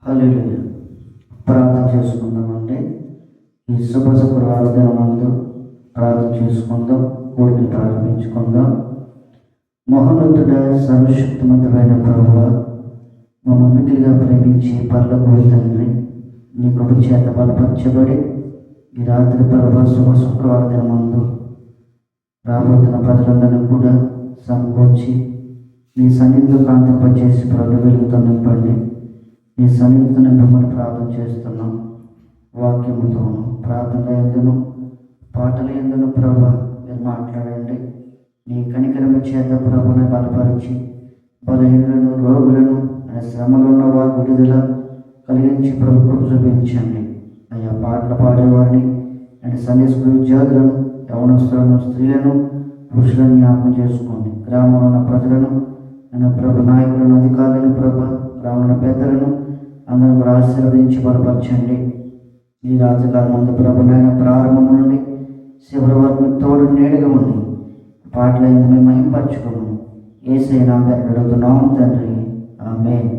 హల్లెలూయా. ప్రార్థన చేసుకుందామండి. ఈ శుభ శుక్రవారం దినమందు ప్రార్థన చేసుకుందాం, కోరికలు ప్రారంభించుకుందాం. మహోన్నతుడ సర్వశక్తిమంతుడైన ప్రభువ, మమ్మల్ని మిక్కిలిగా ప్రేమించి పరలోకపు తండ్రి, నీ కృప చేత బలపరచబడి ఈ రాత్రి ప్రభు శుభ శుక్రవారం దినమందు రాబోతున్న ప్రజలందరినీ కూడా సమకూర్చి నీ సన్నిధిలో కాంతింపచేసి ప్రభు వెలుగుతో నింపండి. నీ సన్నిధితో నింపమని ప్రార్థన చేస్తున్నాం. వాక్యముతోను ప్రార్థన ఎందును పాటల ఎందును ప్రభు మీరు మాట్లాడండి. నీ కనికరమ చేత ప్రభుని బలపరిచి బలహీనులను రోగులను శ్రమలో ఉన్న వారి విడుదల కలిగించి ప్రభు కృప చూపించండి. అయ్యా పాటలు పాడేవారిని అండ్ సండే స్కూల్ విద్యార్థులను, యవనస్తులను, స్త్రీలను, పురుషులను జ్ఞాపకం చేసుకోండి. గ్రామంలో ఉన్న ప్రజలను ఆయన ప్రభు నాయకులను, అధికారులను, ప్రభు గ్రామంలో పెద్దలను అందరూ కూడా ఆశీర్వదించి బలపరచండి. ఈ రాజకాలం ముందు ప్రభు నాయన ప్రారంభం నుండి చివరి వరకు తోడు నీడగా ఉండి పాటల ఎందుకు మేము మహింపరచుకున్నాము. యేసయ్య నామమున అడుగుతున్నాము తండ్రి, ఆమేన్.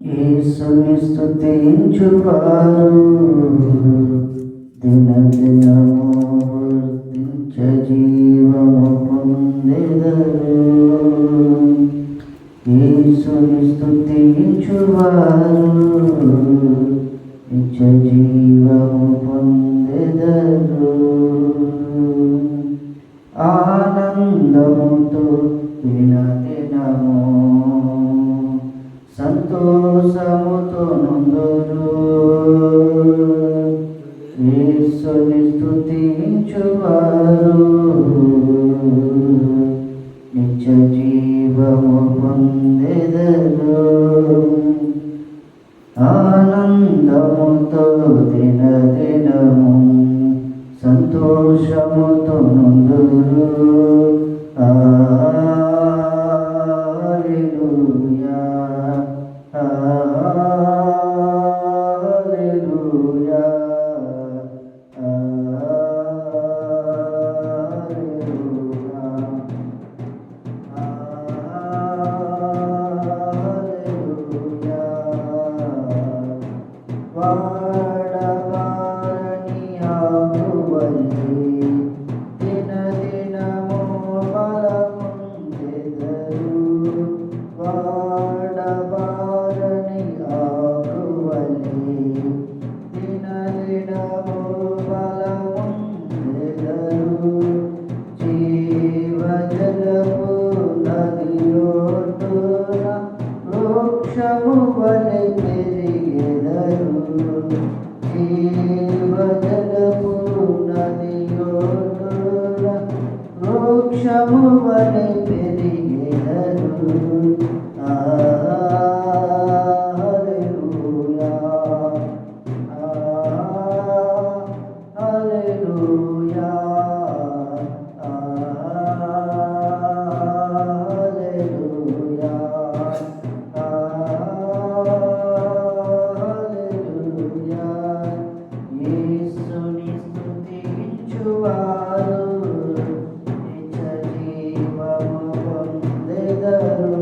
యేసుని స్తుతించువారు దినదినము వర్ధించ జీవము పొందెదరు. యేసుని స్తుతించువారు నిత్య జీవము పొందెదరు. ఆనందముతో దినదినము సంతోషముతో నుందురు. యేసుని స్తుతించువారు నిత్య జీవము పొందెదరు. ఆనందముతో దినదినము సంతోషముతో నుందురు. హల్లెలూయా, హల్లెలూయా, వాడబారని ఆకువలె దినదినము బలముందెదరు. వాడబారని ఆకువలె దినదినము బలముందెదరు. జీవజలపు నదియోటున వృక్షము వలె పెరిగెదరు. జీవజలపు నదియోటున వృక్షము వలె పెరిగెదరు. హల్లెలూయా, హల్లెలూయా, హల్లెలూయా, హల్లెలూయా. యేసుని స్తుతించువారు నిత్య జీవము పొందెదరు.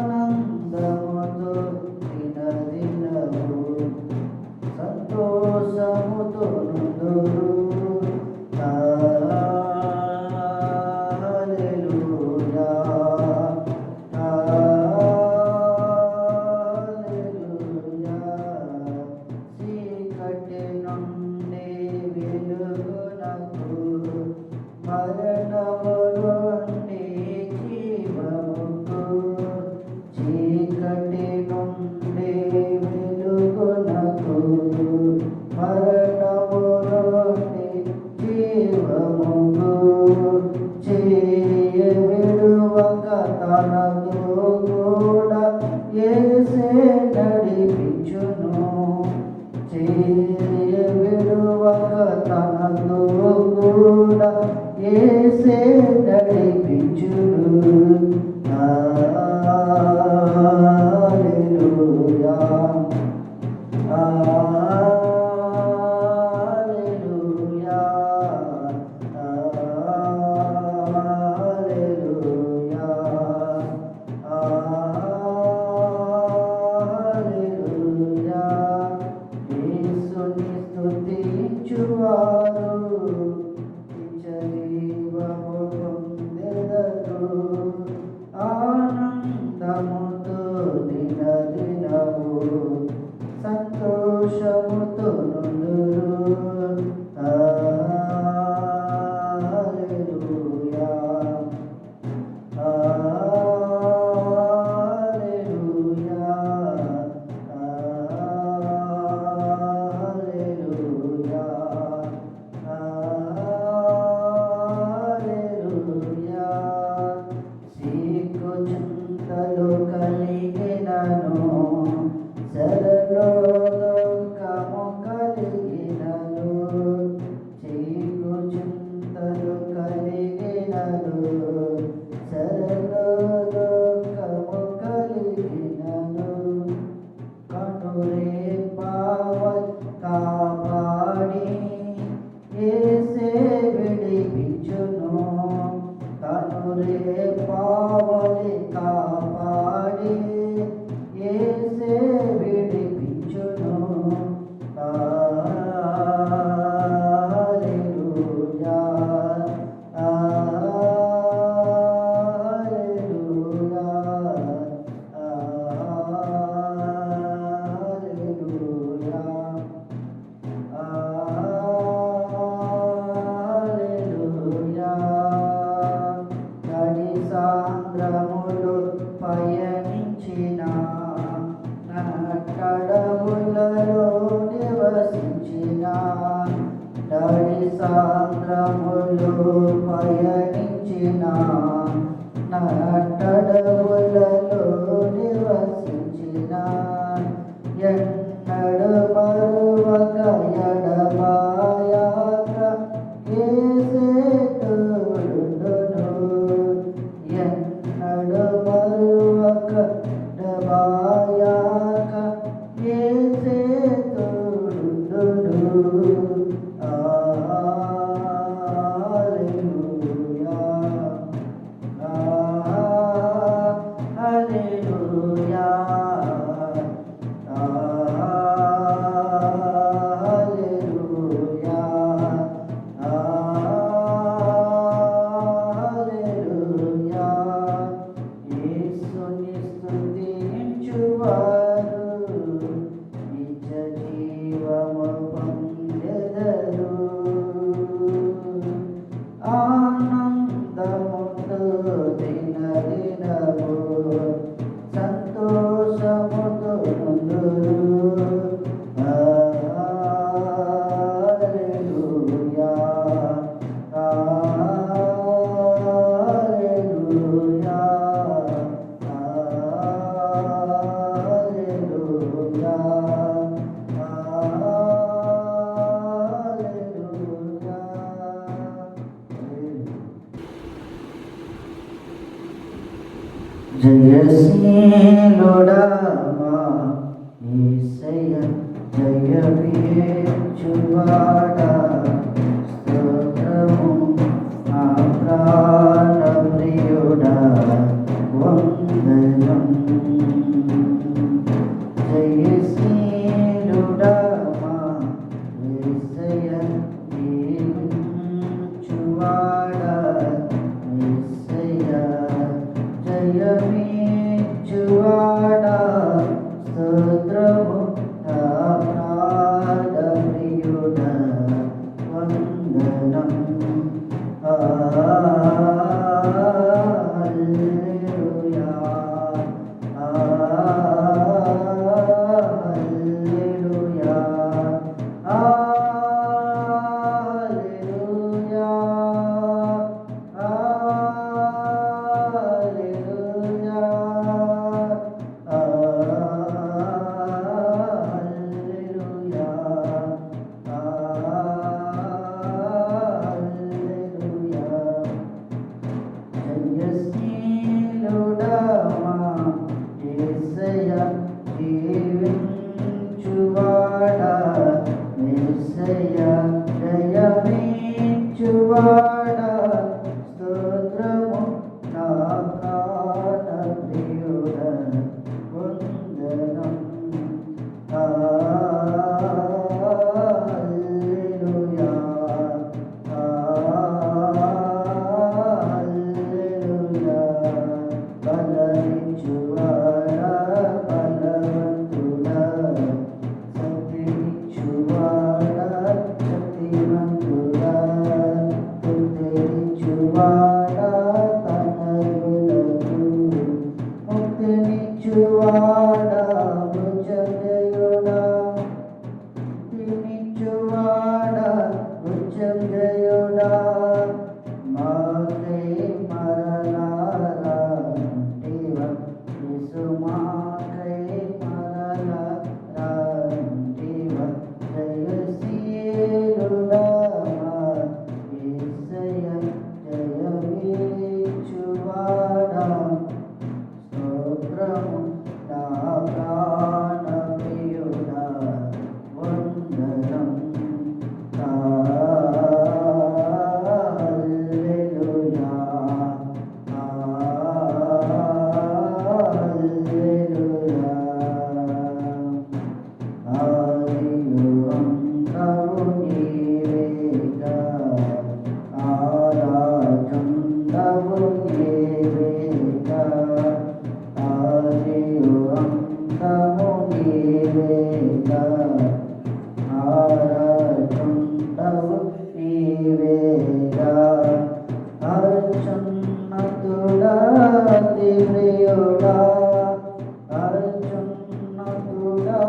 ఆనందముతో దినదినము సంతోషముతో నుందురు. హల్లెలూయా, హల్లెలూయా. చీకటి నుండి వెలుగునకు, మరణము నుండి జీవముకు. చీకటి నుండి వెలుగునకు, మరణము నుండి జీవముకు. చేయవిడువక తనతో కూడా యేసే నడిపించును. చేయవిడువక తనతో కూడా యేసే నడిపించును. హల్లెలూయా, హల్లెలూయా, జీవము పొందెదరు. ఆనందముతో దినదినము సంతోషముతో నుండురు. హల్లెలూయా, హల్లెలూయా, హల్లెలూయా, హల్లెలూయా. సిగ్గు చింతలు కలిగినను, శరలో దుఃఖము కలిగినను, సిగ్గు చింతలు కలిగినను, శరలో దుఃఖము కలిగినను, కనురెప్పవలె కాపాడి యేసే విడిపించును. కనురెప్పవలె కాపాడి యేసే విడిపించును. హల్లెలూయా, హల్లెలూయా, హల్లెలూయా, హల్లెలూయా. నడి సాంద్రములు పయనించిన, నట్టడవులలో నివసించిన, నడి సాంద్రములు పయనించిన, నట్టడవులలో నివసించిన, ఎన్నడు మరువక ఎడబాయక యేసే తోడుండును. ఎన్నడు మరువక ఎడబాయక యేసే తోడుండును. హల్లెలూయా, హల్లెలూయా, హల్లెలూయా, హల్లెలూయా. యేసుని స్తుతించువారు నిత్య జీవము పొందెదరు. ఆనందముతో దినదినము సంతోషముతో నుండురు. హల్లెలూయా, హల్లెలూయా, హల్లెలూయా, హల్లెలూయా. జయశీలుడా మా యేసయ్య, జయమేచువాడా స్తోత్రము. మా ప్రాణప్రియుడా వందనం. జయశీలుడా మా యేసయ్య, జీవించువాడా యేసయ్య, జయమేచువాడా స్తోత్రము. నా ప్రాణప్రియుడా వందనం. హల్లెలూయా, హల్లెలూయా, హల్లెలూయా, హల్లెలూయా, హల్లెలూయా, హల్లెలూయా. జయశీలుడా మా యేసయ్య, జీవించువాడా యేసయ్య, జయమేచువాడా స్తోత్రము. నా ప్రాణప్రియుడా వందనం. హల్లెలూయా, ప్రియుడా మాకై మరలారంటివా యేసు మాకై మరలారంటివా జయశీలుడా మా యేసయ్య జయమిచ్చువాడా స్తోత్రము నా ప్రాణ ప్రియుడా వందనం హల్లెలూయా హల్లెలూయా ఆదియు అంతము నీవేగా ఆరాధుండవు నీవేగా ఆదియు అంతము నీవేగా ఆరాధుండవు నీవేగా అర్చున్నతుడా అతి ప్రియుడా అర్చున్నతుడా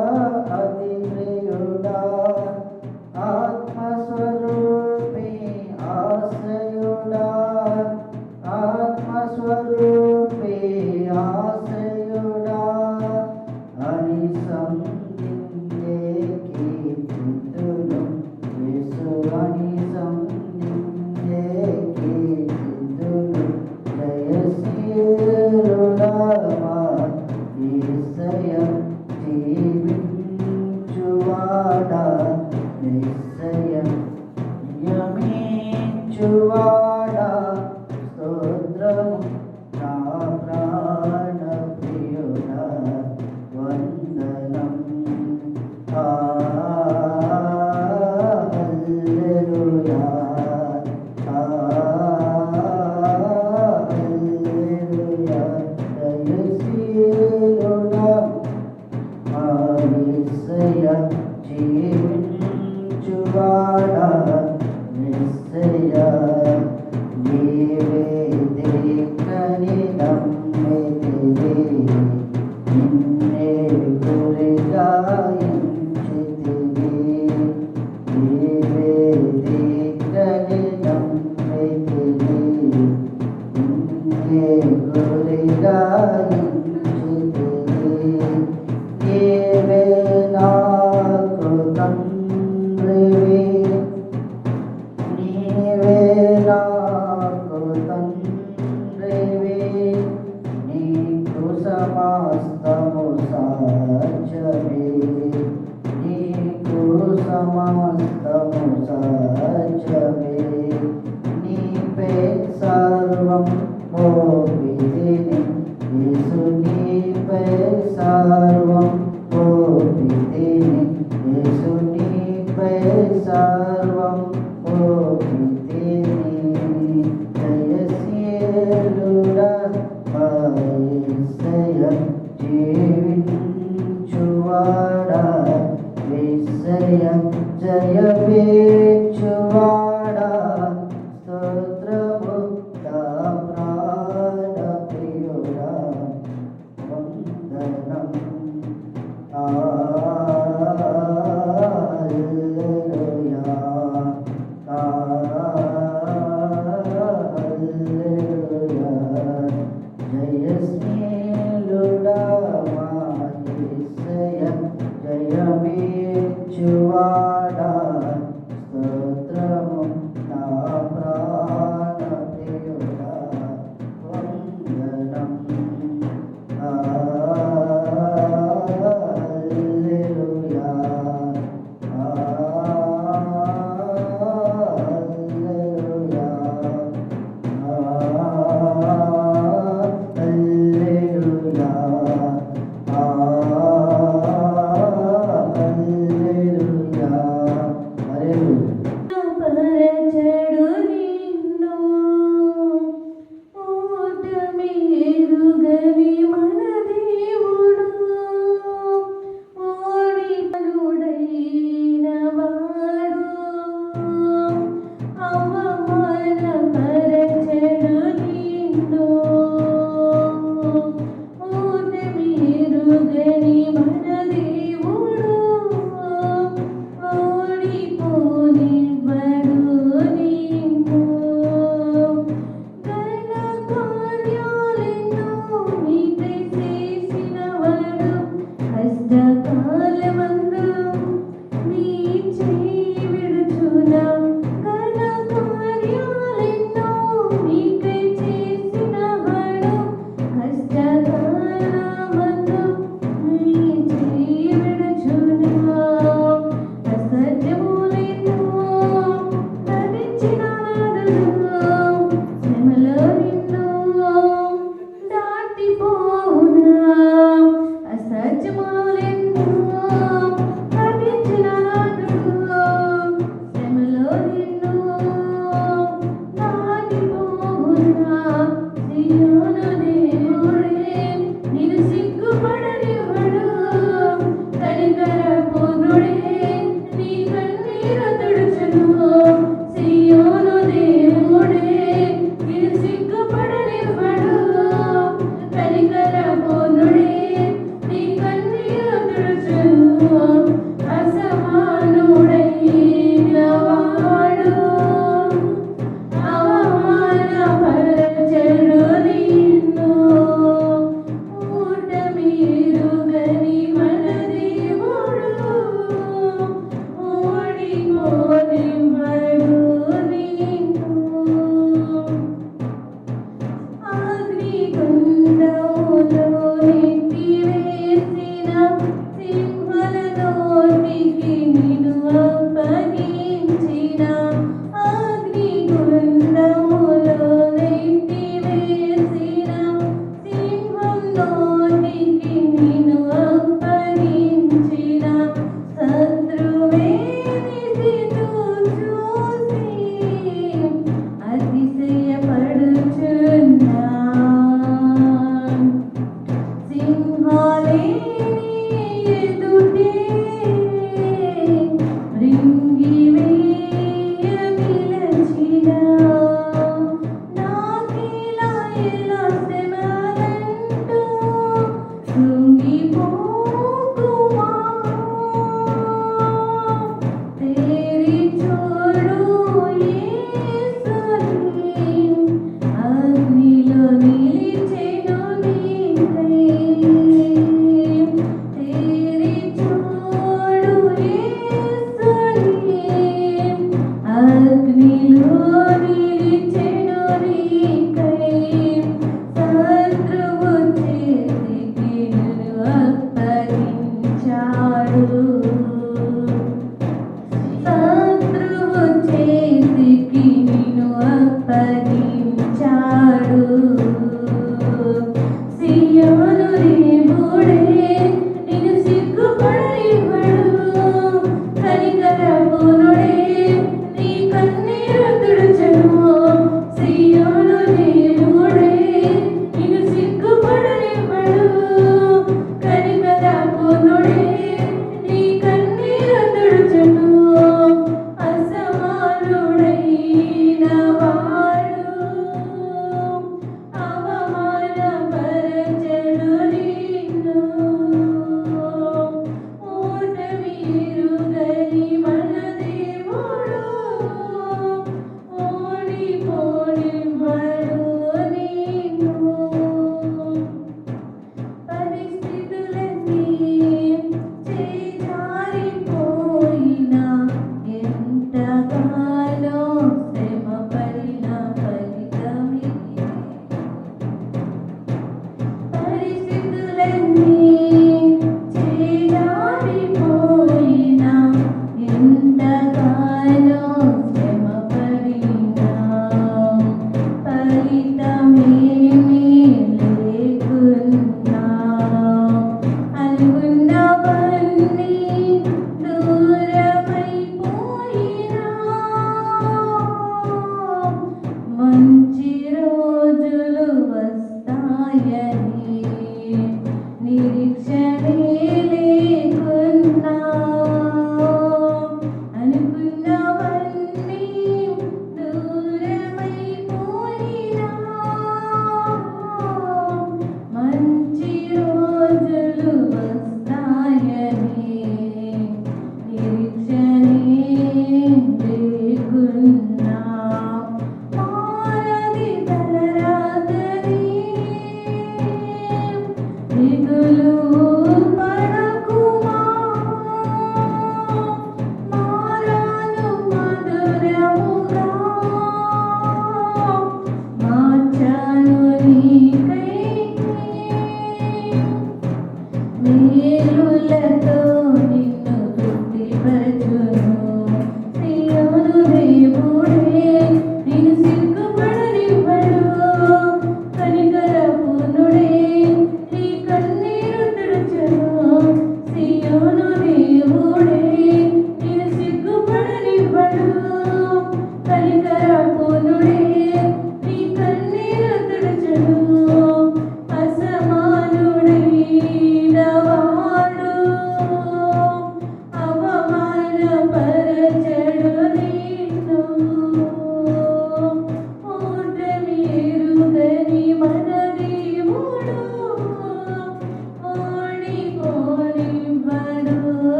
అతి ప్రియుడా ఆత్మస్వరూపి ఆశ్రయుడా ఆత్మస్వరూపి ఆశ్రయుడా అని సంధించే కీర్తితులు యేసు అని సంధించే కీర్తితులు జయశీలుడా మా యేసయ్య జీవించువాడా యేసయ్య యమించువాడా స్తోత్రము నా ప్రాణ ప్రియుడా వందనం హల్లెలూయా హల్లెలూయా జయశీలుడా మా యేసయ్య జీవించువాడా యేసయ్య నీవే దిక్కని నమ్మితివి నిన్నే గురిగా ఎంచితివి నీవే దిక్కని నమ్మితివి నిన్నే గురిగా ఎంచితివి నీవే నాకు తండ్రివి నీవే నాకు తండ్రివి నీకు సమస్తము సాధ్యమే నీకు సమస్తము సాధ్యమే నీపై సర్వం మోపితిని యేసు నీపై సర్వం మోపితిని యేసు నీపై సర్వం మోపితిని జయశీలుడా మా యేసయ్య జీవించువాడా యేసయ్య జయమిచ్చువాడా స్తోత్రము నా ప్రాణ ఎంతగానో శ్రమ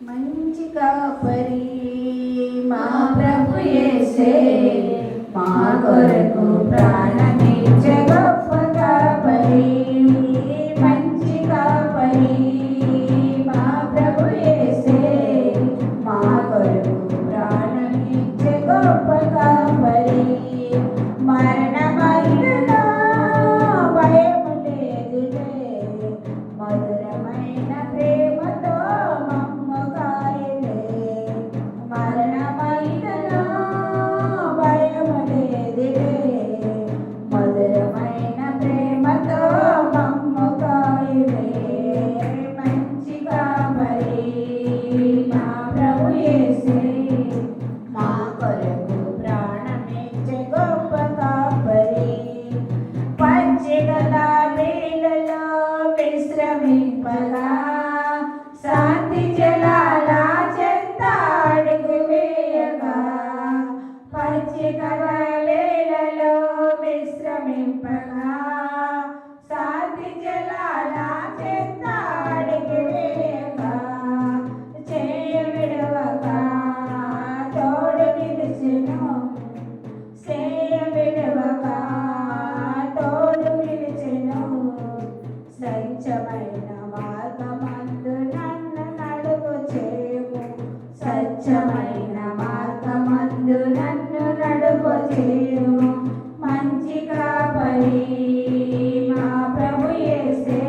మంచి కాపరి మా ప్రభు యేసే మా కొరకు ప్రాణమిచ్చే గొప్ప కాపరి మంచి కాపరి మా ప్రభు యేసే మా కొరకు ప్రాణమిచ్చే గొప్ప కాపరి మరణమైననా భయము లేదులే మధురమైన ప్రేమతో మమ్ము కాయలే మరణమైననా భయము లేదులే మధురమైన ప్రేమతో మమ్ము కాయలే మంచి కాపరి మా ప్రభు యేసే మా కొరకు ప్రాణమిచ్చే గొప్ప కాపరి పచ్చిగల నీళ్ళలో విశ్రమింపగా శాంతి జలాల చెంత అడుగు వేయగా పచ్చిగల నీళ్ళలో విశ్రమింపగా శాంతి జలాల చెంత అడుగు వేయగా చేయ విడవక తోడు నిలిచెను సేయ విడవక తోడు నిలిచెను స్వచ్ఛమైన మార్గమందు నన్ను నడుపు చేము స్వచ్ఛమైన మార్గమందు నన్ను నడుపు చేము మంచి కాపరి మా ప్రభు యేసే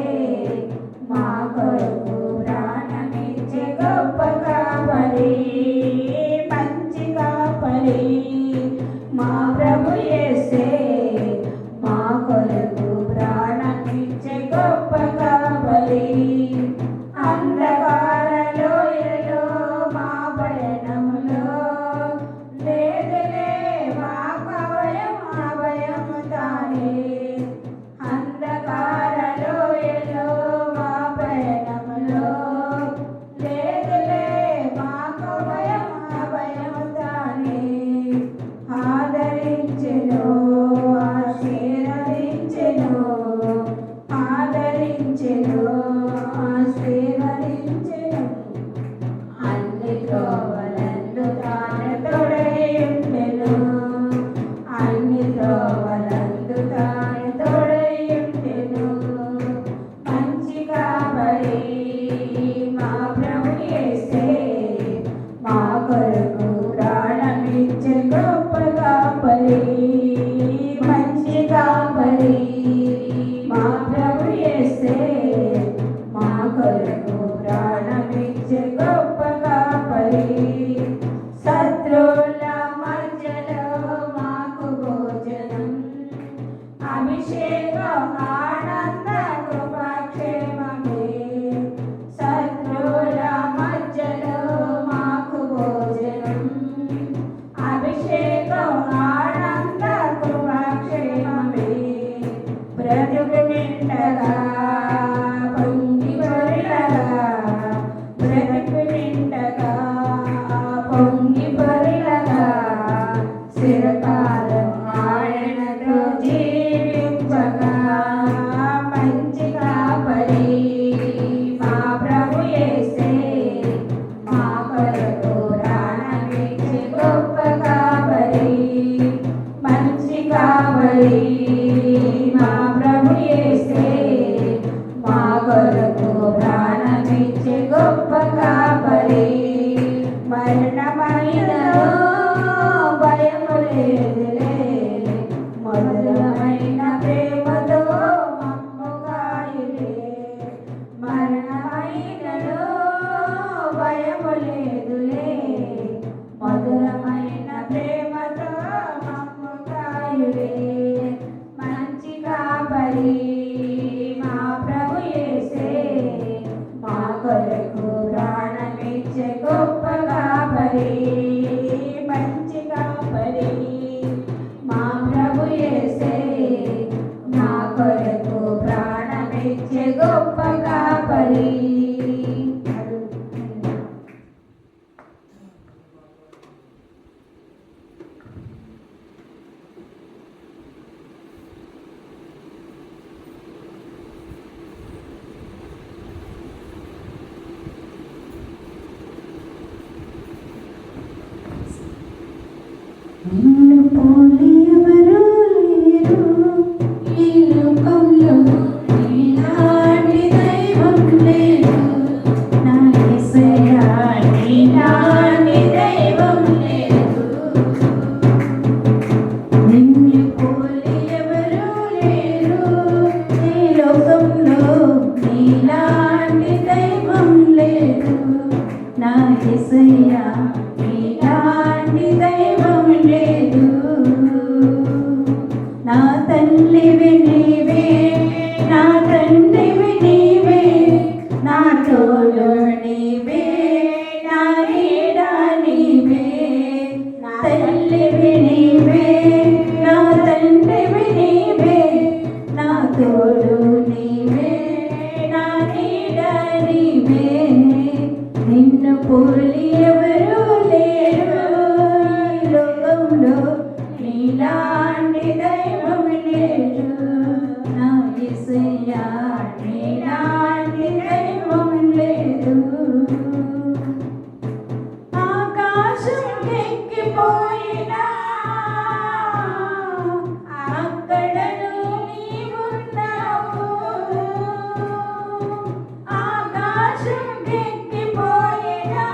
మా కొరకు ప్రాణమిచ్చే గొప్ప కాపరి మంచి కాపరి మా ప్రభు యేసే మా కొరకు ప్రాణమిచ్చే గొప్ప కాపరి అంధకార లోయలో మా పయనములో లేదులే మాకు అభయము తానే అంధకార లోయలో మా పయనములో లేదులే మాకు అభయము తానే ఆదరించెను ఆశీర్వదించెను ఆదరించెను ఆశీర్వదించెను అన్ని త్రోవలందు తాను తోడై ఉండెను అన్ని త్రోవలందు తాను తోడై ఉండెను మంచి కాపరి మా ప్రభు యేసే మా కొరకు ప్రాణమిచ్చే గొప్ప కాపరి మంచి కాపరి మా ప్రభు యేసే మా కొరకు ప్రాణమిచ్చే గొప్ప కాపరి శత్రువుల మధ్యలో మాకు భోజనం అభిషేకం ఆనంద కృపాక్షేమమే శత్రువుల మధ్యలో మాకు భోజనం అభిషేకం ఆనంద కృపాక్షేమమే బ్రతుకు నిండగా పొంగి పొరిలగా బ్రతుకు నిండగా పొంగి పొరిలగా చిరకాలం ఆయనతో జీవించగా మంచి కాపరి మా ప్రభు యేసే మా కొరకు ప్రాణమిచ్చే గొప్ప కాపరి మంచి కాపరి మా ప్రభు యేసే మా కొరకు ప్రాణమిచ్చే గొప్ప కాపరి మరణమైనను భయము లేదులే మధురమైన ప్రేమతో మమ్ము కాయులే మరణమైనను భయము లేదులే మధురమైన ప్రేమతో మమ్ము కాయులే మంచి కాపరి మా ప్రభు యేసే నిన్ను పోలి ఎవరు లేరు ఈ లోకంలో, నీలాంటి దైవం లేదు. నా యేసయ్యా, నీలాంటి దైవం లేదు. నిన్ను పోలి ఎవరు లేరు ఈ లోకంలో, నీలాంటి దైవం లేదు. నా యేసయ్యా, నీలాంటి దైవం లేదు. నా తల్లివి నీవే, నా తండ్రివి నీవే, నా తోడు నీవే, నా నీడ నీవే. నా తల్లివి నీవే, నా తండ్రివి నీవే, నా తోడు నీవే, నా నీడ నీవే. నిన్ను పోలి ఎవరు లేరు ఈ లోకంలో, నీలాంటి దైవం లేరు. నా యేసయ్యా, నీలాంటి దైవం లేదు. ఆకాశం ఎక్కిపోయినా అక్కడను నీవున్నావు. ఆకాశం ఎక్కిపోయినా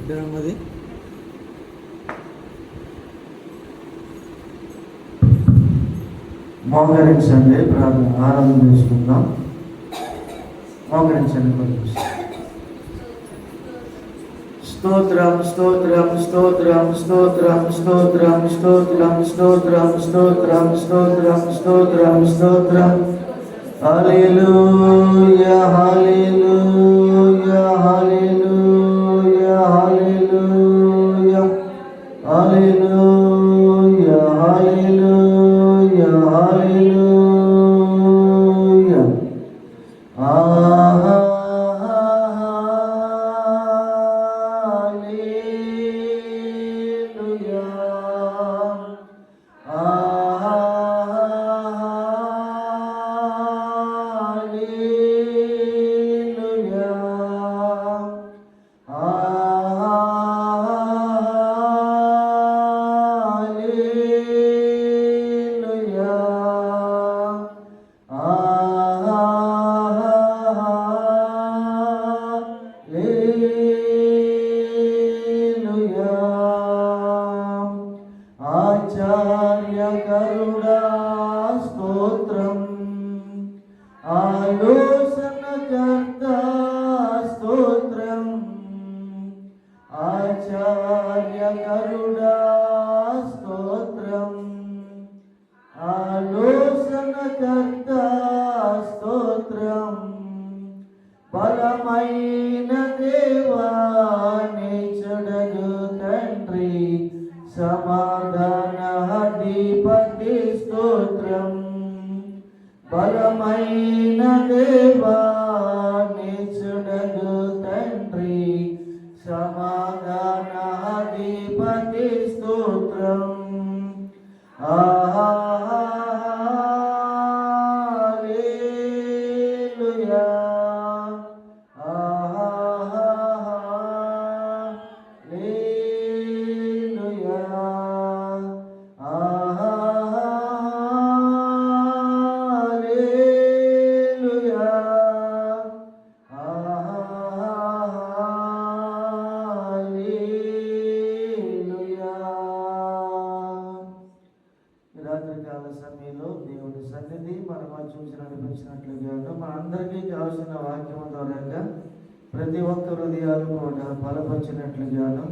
పెట్టారమ్మది. మోకరించండి, ప్రార్థన ఆరాధన చేసుకుందాం. మోకరించండి కొంచెం. స్తోత్రం స్తోత్రం స్తోత్రం స్తోత్రం స్తోత్రం స్తోత్రం స్తోత్రం స్తోత్రం స్తోత్రం స్తోత్రం స్తోత్రం. హల్లెలూయా హల్లెలూయా హల్లెలూయా హల్లెలూయా హల్లెలూయా హల్లెలూయా హల్లెలూయా. ఆచార్యకరుడా స్తోత్రం, ఆలోచనకర్త స్తోత్రం. ఆచార్యకరుడా స్తోత్రం, ఆలోచనకర్త స్తోత్రం. బలమైన దేవా నిచుడగు తండ్రి, సమాధాన అధిపతి స్తోత్రం. బలమైన దేవా నిచుడగు తండ్రి, సమాధాన అధిపతి స్తోత్రం. హల్లెలూయా రాత్రికాల సమయంలో దేవుని సన్నిధి మనం చూసి నడిపించినట్లుగా మనందరికీ కావాల్సిన వాక్యం ద్వారా ప్రతి ఒక్క హృదయాలు కూడా బలపరిచినట్లుగాను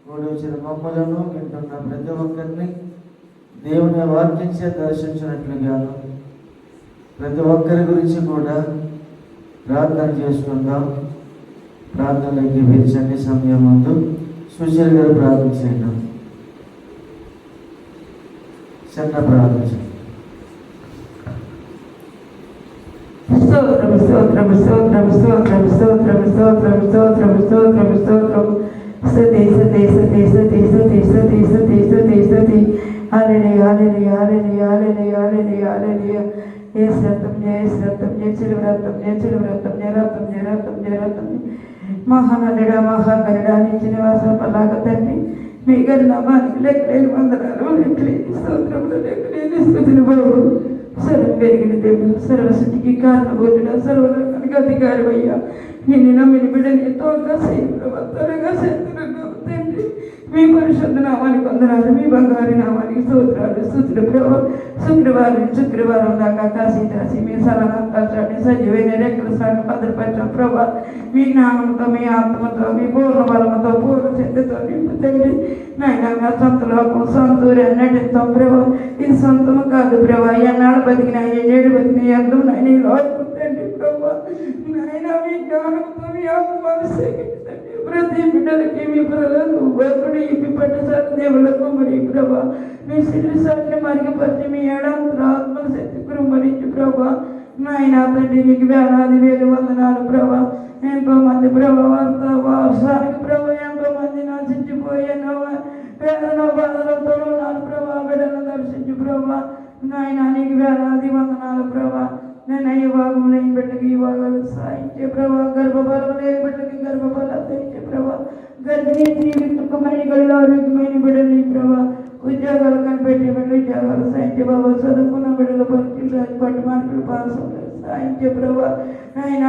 కూడి వచ్చిన మమ్మలను వింటున్న ప్రతి ఒక్కరిని దేవుని వాక్యించే దర్శించినట్లుగాను ప్రతి ఒక్కరి గురించి కూడా ప్రార్థన చేసుకుందాం. ప్రార్థనలోకి పిలిచండి. సమయం ముందు సుశీల్ గారు ప్రార్థన చేయండి. చిన్న ప్రార్థన చేయండి. స్తోత్రం స్తోత్రం స్తోత్రం స్తోత్రం స్తోత్రం స్తోత్రం స్తోత్రం స్తోత్రం స్తోత్రం. స్తుతి స్తుతి స్తుతి స్తుతి స్తుతి స్తుతి స్తుతి స్తుతి స్తుతి. హల్లెలూయా హల్లెలూయా హల్లెలూయా హల్లెలూయా హల్లెలూయా హల్లెలూయా. యేసు రక్తం యేసు రక్తం యేసు రక్తం యేసు రక్తం రక్తం రక్తం రక్తం. మహానదుడా మహాగరుడా నిత్య నివాసం పలాక తండ్రి, మీ గర్నామానికి లెక్కలేని వందనాలు, లెక్కలేని స్తోత్రములు, లెక్కలేని స్తుతులు బాబు. సర్వం పెరిగిన దేవుడు, సర్వశక్తికి కారణభూతుడా, సర్వలోకానికి అధికారి అయ్యా. నిన్ను నమ్మిన బిడ్డని తోడుగా త్వరగా చేతులు తండ్రి. మీ పరిశుద్ధ నామానికి వందనాలు, మీ బంగారు నామానికి స్తోత్రాలు స్తుతులు ప్రభు. శుక్రవారం దాకా కాశీ దాసి మీ సలహాన్ని సజీవైన రెక్కల సాగు భద్రపరచం ప్రభా. మీ జ్ఞానంతో, మీ ఆత్మతో, మీ పూర్ణ బలముతో, పూర్ణ శక్తితో నింపుతండి నాయన. నా సొంత లోకం సొంతూరు అన్నటిస్తాం ప్రభా. ఇది సొంతము కాదు ప్రభా. ఎన్నాళ్ళు బతికినా ఎన్నేడు బతికినా ఎంతో నాయన లోకుంటండి ప్రభా. నాయన మీ జ్ఞానంతో, మీ ఆత్మను సేకరించండి. ప్రతి బిడ్డలకి మీ ప్రజలకు బతుడి ఇప్పి పట్టసారి దేవులకు మరి ప్రభా. మీ శిరీసాన్ని మరిగిపరిచి మీ ఏడాంతర ఆత్మ శక్తి కురుమరించి ప్రభా. నాయన తండ్రి మీకు వేలాది వేలు వందనాలు ప్రభా. ఎంతో మంది ప్రభా వర్షానికి ప్రభా ఎంతో మంది నశించిపోయాను వేదన బాధలతో ఉన్నారు ప్రభా. బిడ్డను దర్శించు ప్రభా. నాయన నీకు వేలాది వందనాలు ప్రభా. నేను ఈ భాగం లేని బిడ్డకి ఈ భాగాలు సాయించే ప్రభా. గర్భఫలం లేని బిడ్డకి గర్భఫలం తెచ్చే ప్రభా. గర్భిణీ స్త్రీ గడిలో ఆరోగ్యమైన బిడ్డలు ప్రభా. ఉద్యోగాలు కనిపెట్టే బిడ్డలు ఉద్యోగాలు సాయించే బాబా. చదువుకున్న బిడ్డలు పరీక్షలు రాజు పట్టు మార్కులు పాస్ సాయించే ప్రభా. ఆయన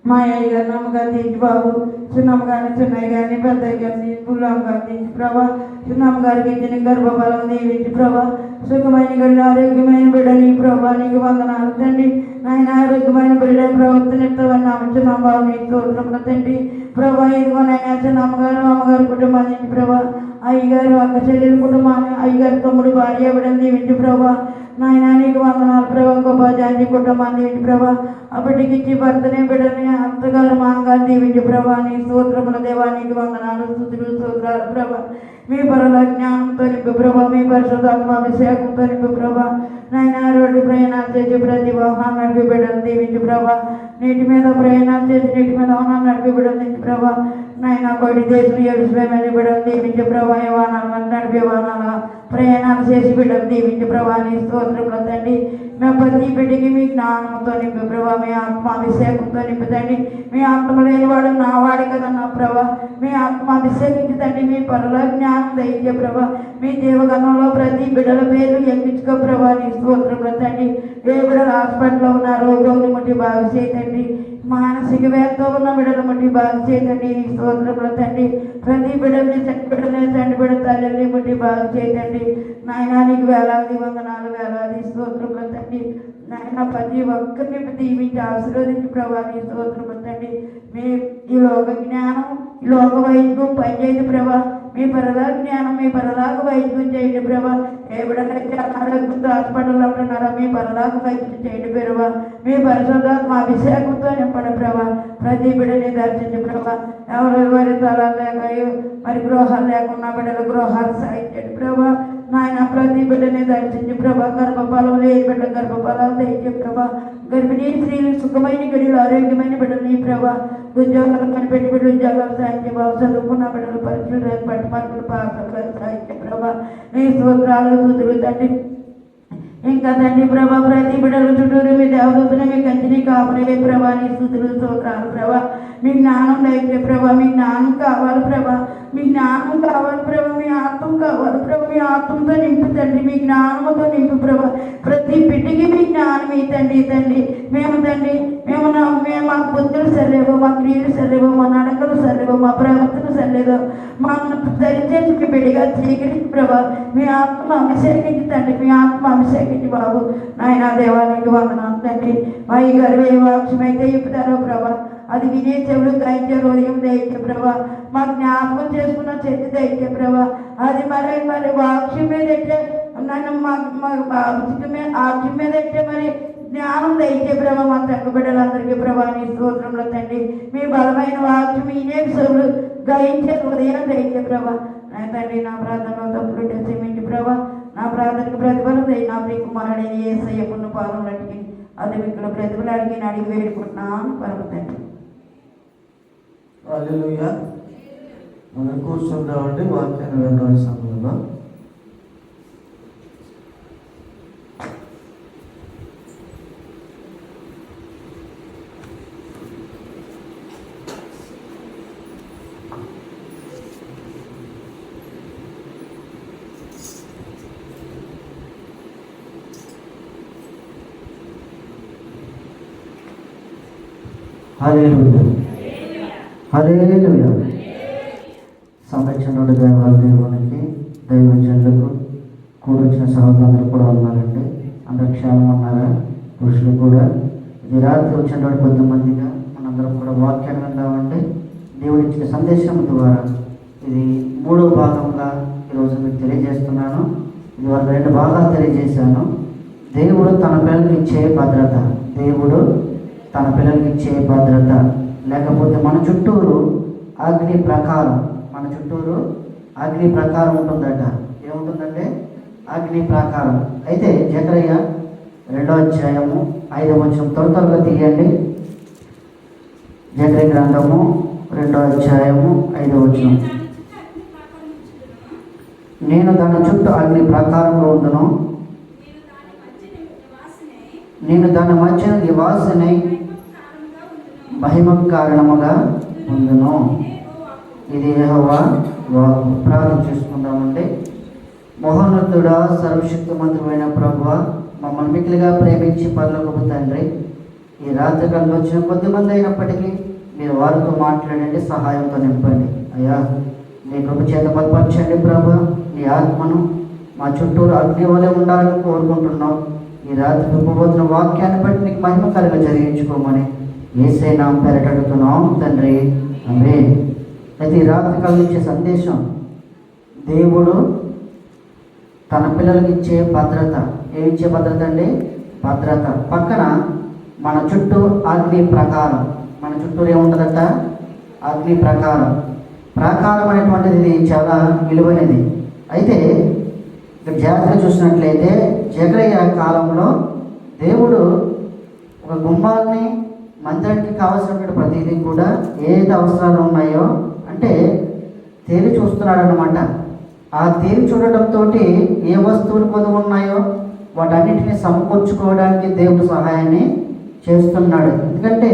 మా అయ్య గారు నమ్మగారు తీసి బాబు, చిన్నమ్మ గారిని చిన్నయ్య గారిని పెద్దయ్య గారిని పుల్లమ్మ గారు తీసి ప్రభా, చిన్నమ్మ గారికి ఇచ్చిన గర్భఫలం దీవించి ప్రభా, సుఖమైన గడి ఆరోగ్యమైన బిడ్డని ప్రభా నీకు వందనాలు తండ్రి. నాయన ఆరోగ్యమైన బిడ్డ ప్రవర్తన ఎత్తవని నామచున్నాం బాబు నీ స్తోత్రములు తండ్రి. ప్రభా ఇదిగో నాయన చిన్న అమ్మగారు కుటుంబాన్ని నుంచి ప్రభా, అయ్యగారు అక్క చెల్లెల కుటుంబాన్ని, అయ్యగారు తమ్ముడు భార్య బిడ్డని దీవించి ప్రభా, నాయన నీకు వందనాలు ప్రభా. గొప్ప జాతి కుటుంబాన్ని దీవించి ప్రభా, అప్పటికిచ్చి భర్తని బిడ్డని అత్తగారు మాంగారు దీవించి ప్రభా నీ స్తోత్రముల దేవా నీకు వందనాలు స్తుతులు స్తోత్రాలు ప్రభా. మీ పరల జ్ఞానంతో నింపు ప్రభా, మీ పరిశుద్ధాత్మాభిషేకంతో నింపు ప్రభా. నాయన రోడ్డు ప్రయాణాలు చేసి ప్రతి వాహనాలు నడిపి బిడ్డలు దీవించి ప్రభా, నీటి మీద ప్రయాణాలు చేసి నీటి మీద వాహనాలు నడిపి బిడ్డలు దించి ప్రభా. నాయన కోటి దేశం ఏడుసులేమని బిడ్డలు దీవించి ప్రభా, ఏ వాహనాలు నడిపే వాహనాల ప్రయాణాలు చేసి బిడ్డలు దీవించి ప్రభా నీ స్తోత్రంలో తండ్రి. మీ ప్రతి బిడ్డకి మీ జ్ఞానంతో నింపు ప్రభా, మీ ఆత్మాభిషేకంతో నింపుతండి. మీ ఆత్మ లేనివాడు నా వాడి కదా నా ప్రభా, మీ ఆత్మాభిషేకించి తండ్రి. మీ పరల జ్ఞానం దయచే ప్రభా, మీ దేవగణంలో ప్రతి బిడ్డల పేరు ఎక్కించుకో ప్రభా నీ స్తోత్రంలో తండ్రి. ఏ బిడ్డలు హాస్పిటల్లో ఉన్నారో రోగులు మట్టి బాగు చేయతండి, మానసిక వేదతో ఉన్న బిడ్డలు మట్టి బాగు చేయతండి నీ స్తోత్రంలో తండ్రి. ప్రతి బిడ్డల్ని చంటి బిడ్డలని తండ్రి బిడ్డ తల్లిని మట్టి బాగు చేయతండి. నాయన నీకు వేలాది వందనాలు, వేలాది స్తోత్రంలో తండ్రి. నాయన ప్రతి ఒక్కరిని దీవించి ఆశీర్వదించి ప్రభా నీ స్తోత్రంలో తండ్రి. మీ ఈ లోక జ్ఞానం, ఈ లోక వైద్యం పనిచేయదు ప్రభా, మీ పరలా జ్ఞానం, మీ పరలాకు వైద్యం చేయండి ప్రభా. ఏ బిడ్డలైతే అనారోగ్యంతో హాస్పిటల్లో ఉంటున్నారో మీ పరలాకు వైద్యం చేయండి ప్రభా. మీ పరిశుద్ధాత్మ అభిషేకంతో నింపండి ప్రభా. ప్రతి బిడ్డని దర్శించి ప్రభా. ఎవరెవరి తలాలు లేక మరి గృహాలు లేకున్నా బిడ్డలు గృహాలు సాయించండి ప్రభా. నాయన ప్రతి బిడ్డని దర్శించి ప్రభా. గర్భఫలం లేని బిడ్డ గర్భఫలాలు తెచ్చి ప్రభా. గర్భిణీ స్త్రీలు సుఖమైన గడిలో ఆరోగ్యమైన బిడ్డలు ప్రభా. ఉద్యోగాలు కనిపెట్టి బిడ్డలు ఉద్యోగాలు సాయించే బాబు. చదువుకున్న బిడ్డలు పరీక్షలు పట్టి మార్కులు పాత్రలు సాయించే ప్రభా నీ స్తోత్రాలు స్తుతులు తండ్రి. ఇంకా తండ్రి ప్రభా ప్రతి బిడ్డలు చుట్టూరు మీ దేవదూతని మీ కంచిని కాపులే ప్రభా నీ స్తుతులు స్తోత్రాలు ప్రభా. మీ జ్ఞానం దయచే ప్రభా, మీ జ్ఞానం కావాలి ప్రభా, మీ జ్ఞానం కావాలి ప్రభా, మీ ఆత్మ కావాలి ప్రభా. మీ ఆత్మతో నింపు తండ్రి, మీ జ్ఞానంతో నింపు ప్రభా. ప్రతి బిడ్డకి మీ జ్ఞానం ఈ తండ్రి తండ్రి. మేము తండ్రి మేము మా బుద్ధులు సరిలేవు, మా క్రియలు సరిలేవు, మా నడకలు సరిలేవు, మా ప్రవర్తన సరిలేదు. మమ్మల్ని దయచేసి మీ బిడ్డగా స్వీకరించి ప్రభా. మీ ఆత్మ అభిషేకించి తండ్రి, మీ ఆత్మ అభిషేకించి బాబు. నాయన దేవానికి వందనాలు తండ్రి. మా ఈ గర్వ ఏ వాక్యమైతే ఇప్పుతారో ప్రభా, అది వినే చెవులు గ్రహించే హృదయం దయచే ప్రభా. మా జ్ఞాపకం చేసుకున్న చెట్టు దయచే ప్రభా. అది మరి వాక్యం మీద అయితే నన్ను మా ఆక్ష్యం మీద అయితే మరి జ్ఞానం దయచే ప్రభా. మా తగ్గ బిడ్డలందరికీ ప్రభా నీ స్తోత్రంలో తండ్రి. మీ బలమైన వాక్యం వినే చెవులు గ్రహించే హృదయం దయచే ప్రభా. నా తండ్రి నా ప్రార్థనలో తప్పులు క్షమించి ప్రభా. నా ప్రార్థనకు ప్రతిఫలం దయ నా ప్రియ కుమారుడైన యేసయ్యకున్న పాదములకి అది ఇక్కడ ప్రతిఫలం అడిగి వేడుకుంటున్నాను పరమ తండ్రి. హల్లెలూయా. మనం కూర్చుందామండి వాక్యాన్ని వినడానికి సమయంలో. హల్లెలూయా, హల్లెలూయా. సంరక్షణుడు దేవునికి దైవజనులకు కూడొచ్చిన సహోదరులు కూడా ఉన్నారండి. అందరు క్షేమం ఉన్నారా? పురుషులు కూడా ఇది రాత్రి వచ్చినటువంటి కొద్దిమందిగా మనందరం కూడా వాక్యాన్ని విందామండి. దేవుడిచ్చిన సందేశం ద్వారా ఇది 3వ భాగంగా ఈరోజు మీకు తెలియజేస్తున్నాను. ఇది వరకు 2 భాగాలు తెలియజేశాను. దేవుడు తన పిల్లలకి ఇచ్చే భద్రత, దేవుడు తన పిల్లలకి ఇచ్చే భద్రత, లేకపోతే మన చుట్టూరు అగ్ని ప్రకారం, మన చుట్టూరు అగ్ని ప్రకారం ఉంటుందట. ఏముంటుందంటే అగ్ని ప్రాకారం. అయితే జకరయ్య 2వ అధ్యాయము 5వ వచనం త్వరగా తీయండి. జకరయ్య గ్రంథము 2వ అధ్యాయము 5వ వచనం. నేను దాని చుట్టూ అగ్ని ప్రాకారంలో ఉండును, నేను దాని మధ్య నివాసినై మహిమ కారణముగా ఉండును. ఇది యెహోవా వాక్కు. ప్రార్థన చేసుకుందామండి. మహోన్నతుడా, సర్వశక్తిమంతుడైన ప్రభువా, మమ్మల్ని మిక్కిలిగా ప్రేమించి పరలోకపు తండ్రి, ఈ రాత్రి కాలంలో వచ్చిన కొద్దిమంది అయినప్పటికీ మీరు వారితో మాట్లాడండి, సహాయంతో నింపండి అయ్యా. నీ కృప చేత బలపరచండి ప్రభా. నీ ఆత్మను మా చుట్టూరు అగ్ని వలె ఉండాలని కోరుకుంటున్నాం. ఈ రాత్రి విప్పబోతున్న వాక్యాన్ని బట్టి నీకు మహిమ కలుగ జరిగించుకోమని యేసే నామమున పేరట అడుగుతున్నాం తండ్రి, ఆమేన్. అయితే ఈ రాత్రి కాలం ఇచ్చే సందేశం దేవుడు తన పిల్లలకి ఇచ్చే భద్రత. ఏమిచ్చే భద్రత అండి? భద్రత. పక్కన మన చుట్టూ అగ్ని ప్రకారం. మన చుట్టూరు ఏముంటుందట? అగ్ని ప్రకారం. ప్రాకారం అనేటువంటిది చాలా విలువైనది. అయితే ఇక్కడ జాగ్రత్తగా చూసినట్లయితే జకరియా కాలంలో దేవుడు ఒక గుమ్మాలని, మందిరానికి కావాల్సినటువంటి ప్రతిదీ కూడా ఏదైతే అవసరాలు ఉన్నాయో అంటే తేలి చూస్తున్నాడు అన్నమాట. ఆ తేలి చూడటంతో ఏ వస్తువులు కొద్ది ఉన్నాయో వాటన్నిటిని సమకూర్చుకోవడానికి దేవుడు సహాయాన్ని చేస్తున్నాడు. ఎందుకంటే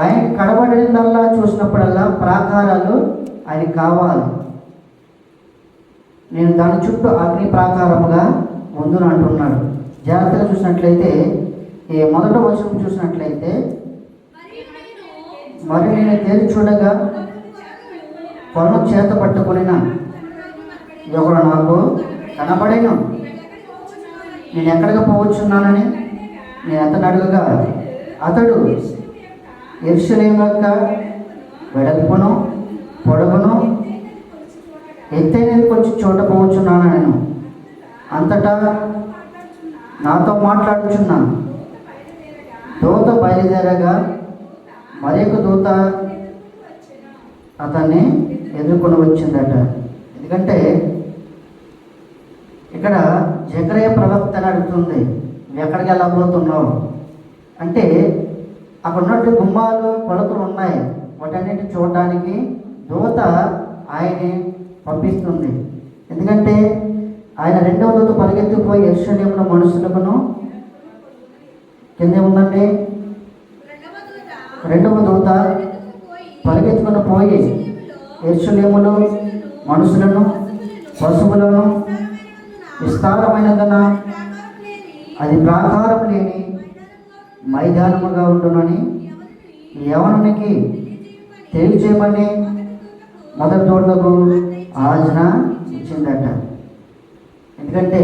ఆయన కడబడినల్లా చూసినప్పుడల్లా ప్రాకారాలు ఆయనకి కావాలి. నేను దాని చుట్టూ అగ్ని ప్రాకారముగా ఉందును అంటున్నాడు. జాగ్రత్తగా చూసినట్లయితే ఈ మొదట వచనం చూసినట్లయితే, మరి నేను తేరి చూడగా కొలను చేత పట్టుకొనిన ఒకడు నాకు కనబడేను. నేను ఎక్కడికి పోవచ్చున్నానని నేను అతను అడుగగా అతడు యెరూషలేము యొక్క వెడల్పును పొడవును ఎత్తైనది కొంచెం చోట పోవచ్చున్నాను. నేను అంతటా నాతో మాట్లాడుచున్నాను. దూత బయలుదేరగా మరొక దూత అతన్ని ఎదుర్కొని వచ్చిందట. ఎందుకంటే ఇక్కడ జకరియా ప్రవక్త అని అడుగుతుంది, నువ్వు ఎక్కడికి వెళ్ళబోతున్నావు అంటే అక్కడ ఉన్నట్టు గుమ్మాలు కొలతలు ఉన్నాయి. వాటన్నిటిని చూడడానికి దూత ఆయన్ని పంపిస్తుంది. ఎందుకంటే ఆయన రెండవ దూత పరిగెత్తిపోయి యెరూషలేములో మనుషులకును కింద ఉందండి. రెండవ దూత పరిగెత్తుకుని పోయి యెరూషలేములో మనుషులను పశువులను విస్తారమైనదన అది ప్రాకారం లేని మైదానముగా ఉండునని యవనునికి తెలియజేయమని మొదటి దూతకు ఆజ్ఞ ఇచ్చిందట. ఎందుకంటే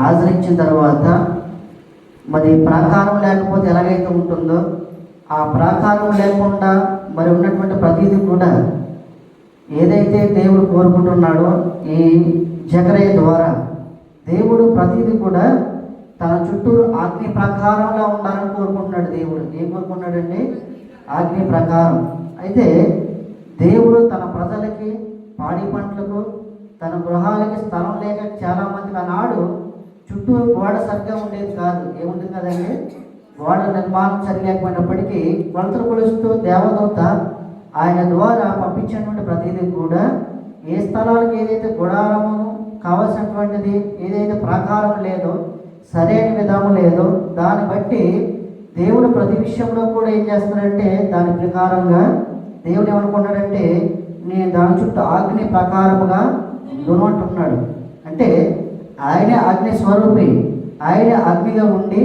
ఆజ్ఞ ఇచ్చిన తర్వాత మరి ప్రాకారం లేకపోతే ఎలాగైతే ఉంటుందో ఆ ప్రాకారం లేకుండా మరి ఉన్నటువంటి ప్రతిదీ కూడా ఏదైతే దేవుడు కోరుకుంటున్నాడో ఈ జకరియా ద్వారా దేవుడు ప్రతిదీ కూడా తన చుట్టూరు అగ్ని ప్రకారంలో ఉండాలని కోరుకుంటున్నాడు. దేవుడు ఏం కోరుకుంటున్నాడండి? అగ్ని ప్రకారం. అయితే దేవుడు తన ప్రజలకి పాడి పంటలకు తన గృహాలకి స్థలం లేక చాలామందికి ఆనాడు చుట్టూ గోడ సరిగ్గా ఉండేది కాదు. ఏముంటుంది కదండి, గోడ నిర్మాణం సరిలేకపోయినప్పటికీ కొలతలు కొలుస్తూ దేవదూత ఆయన ద్వారా పంపించినటువంటి ప్రతిదీ కూడా ఏ స్థలాలకు ఏదైతే గుడారము కావలసినటువంటిది ఏదైతే ప్రాకారం లేదో సరైన విధానం లేదో దాన్ని బట్టి దేవుడు ప్రతి విషయంలో కూడా ఏం చేస్తాడంటే దాని ప్రకారంగా దేవుడు ఏమనుకున్నాడంటే నేను దాని చుట్టూ అగ్ని ప్రకారముగా అంటున్నాడు. అంటే ఆయనే అగ్ని స్వరూపి, ఆయనే అగ్నిగా ఉండి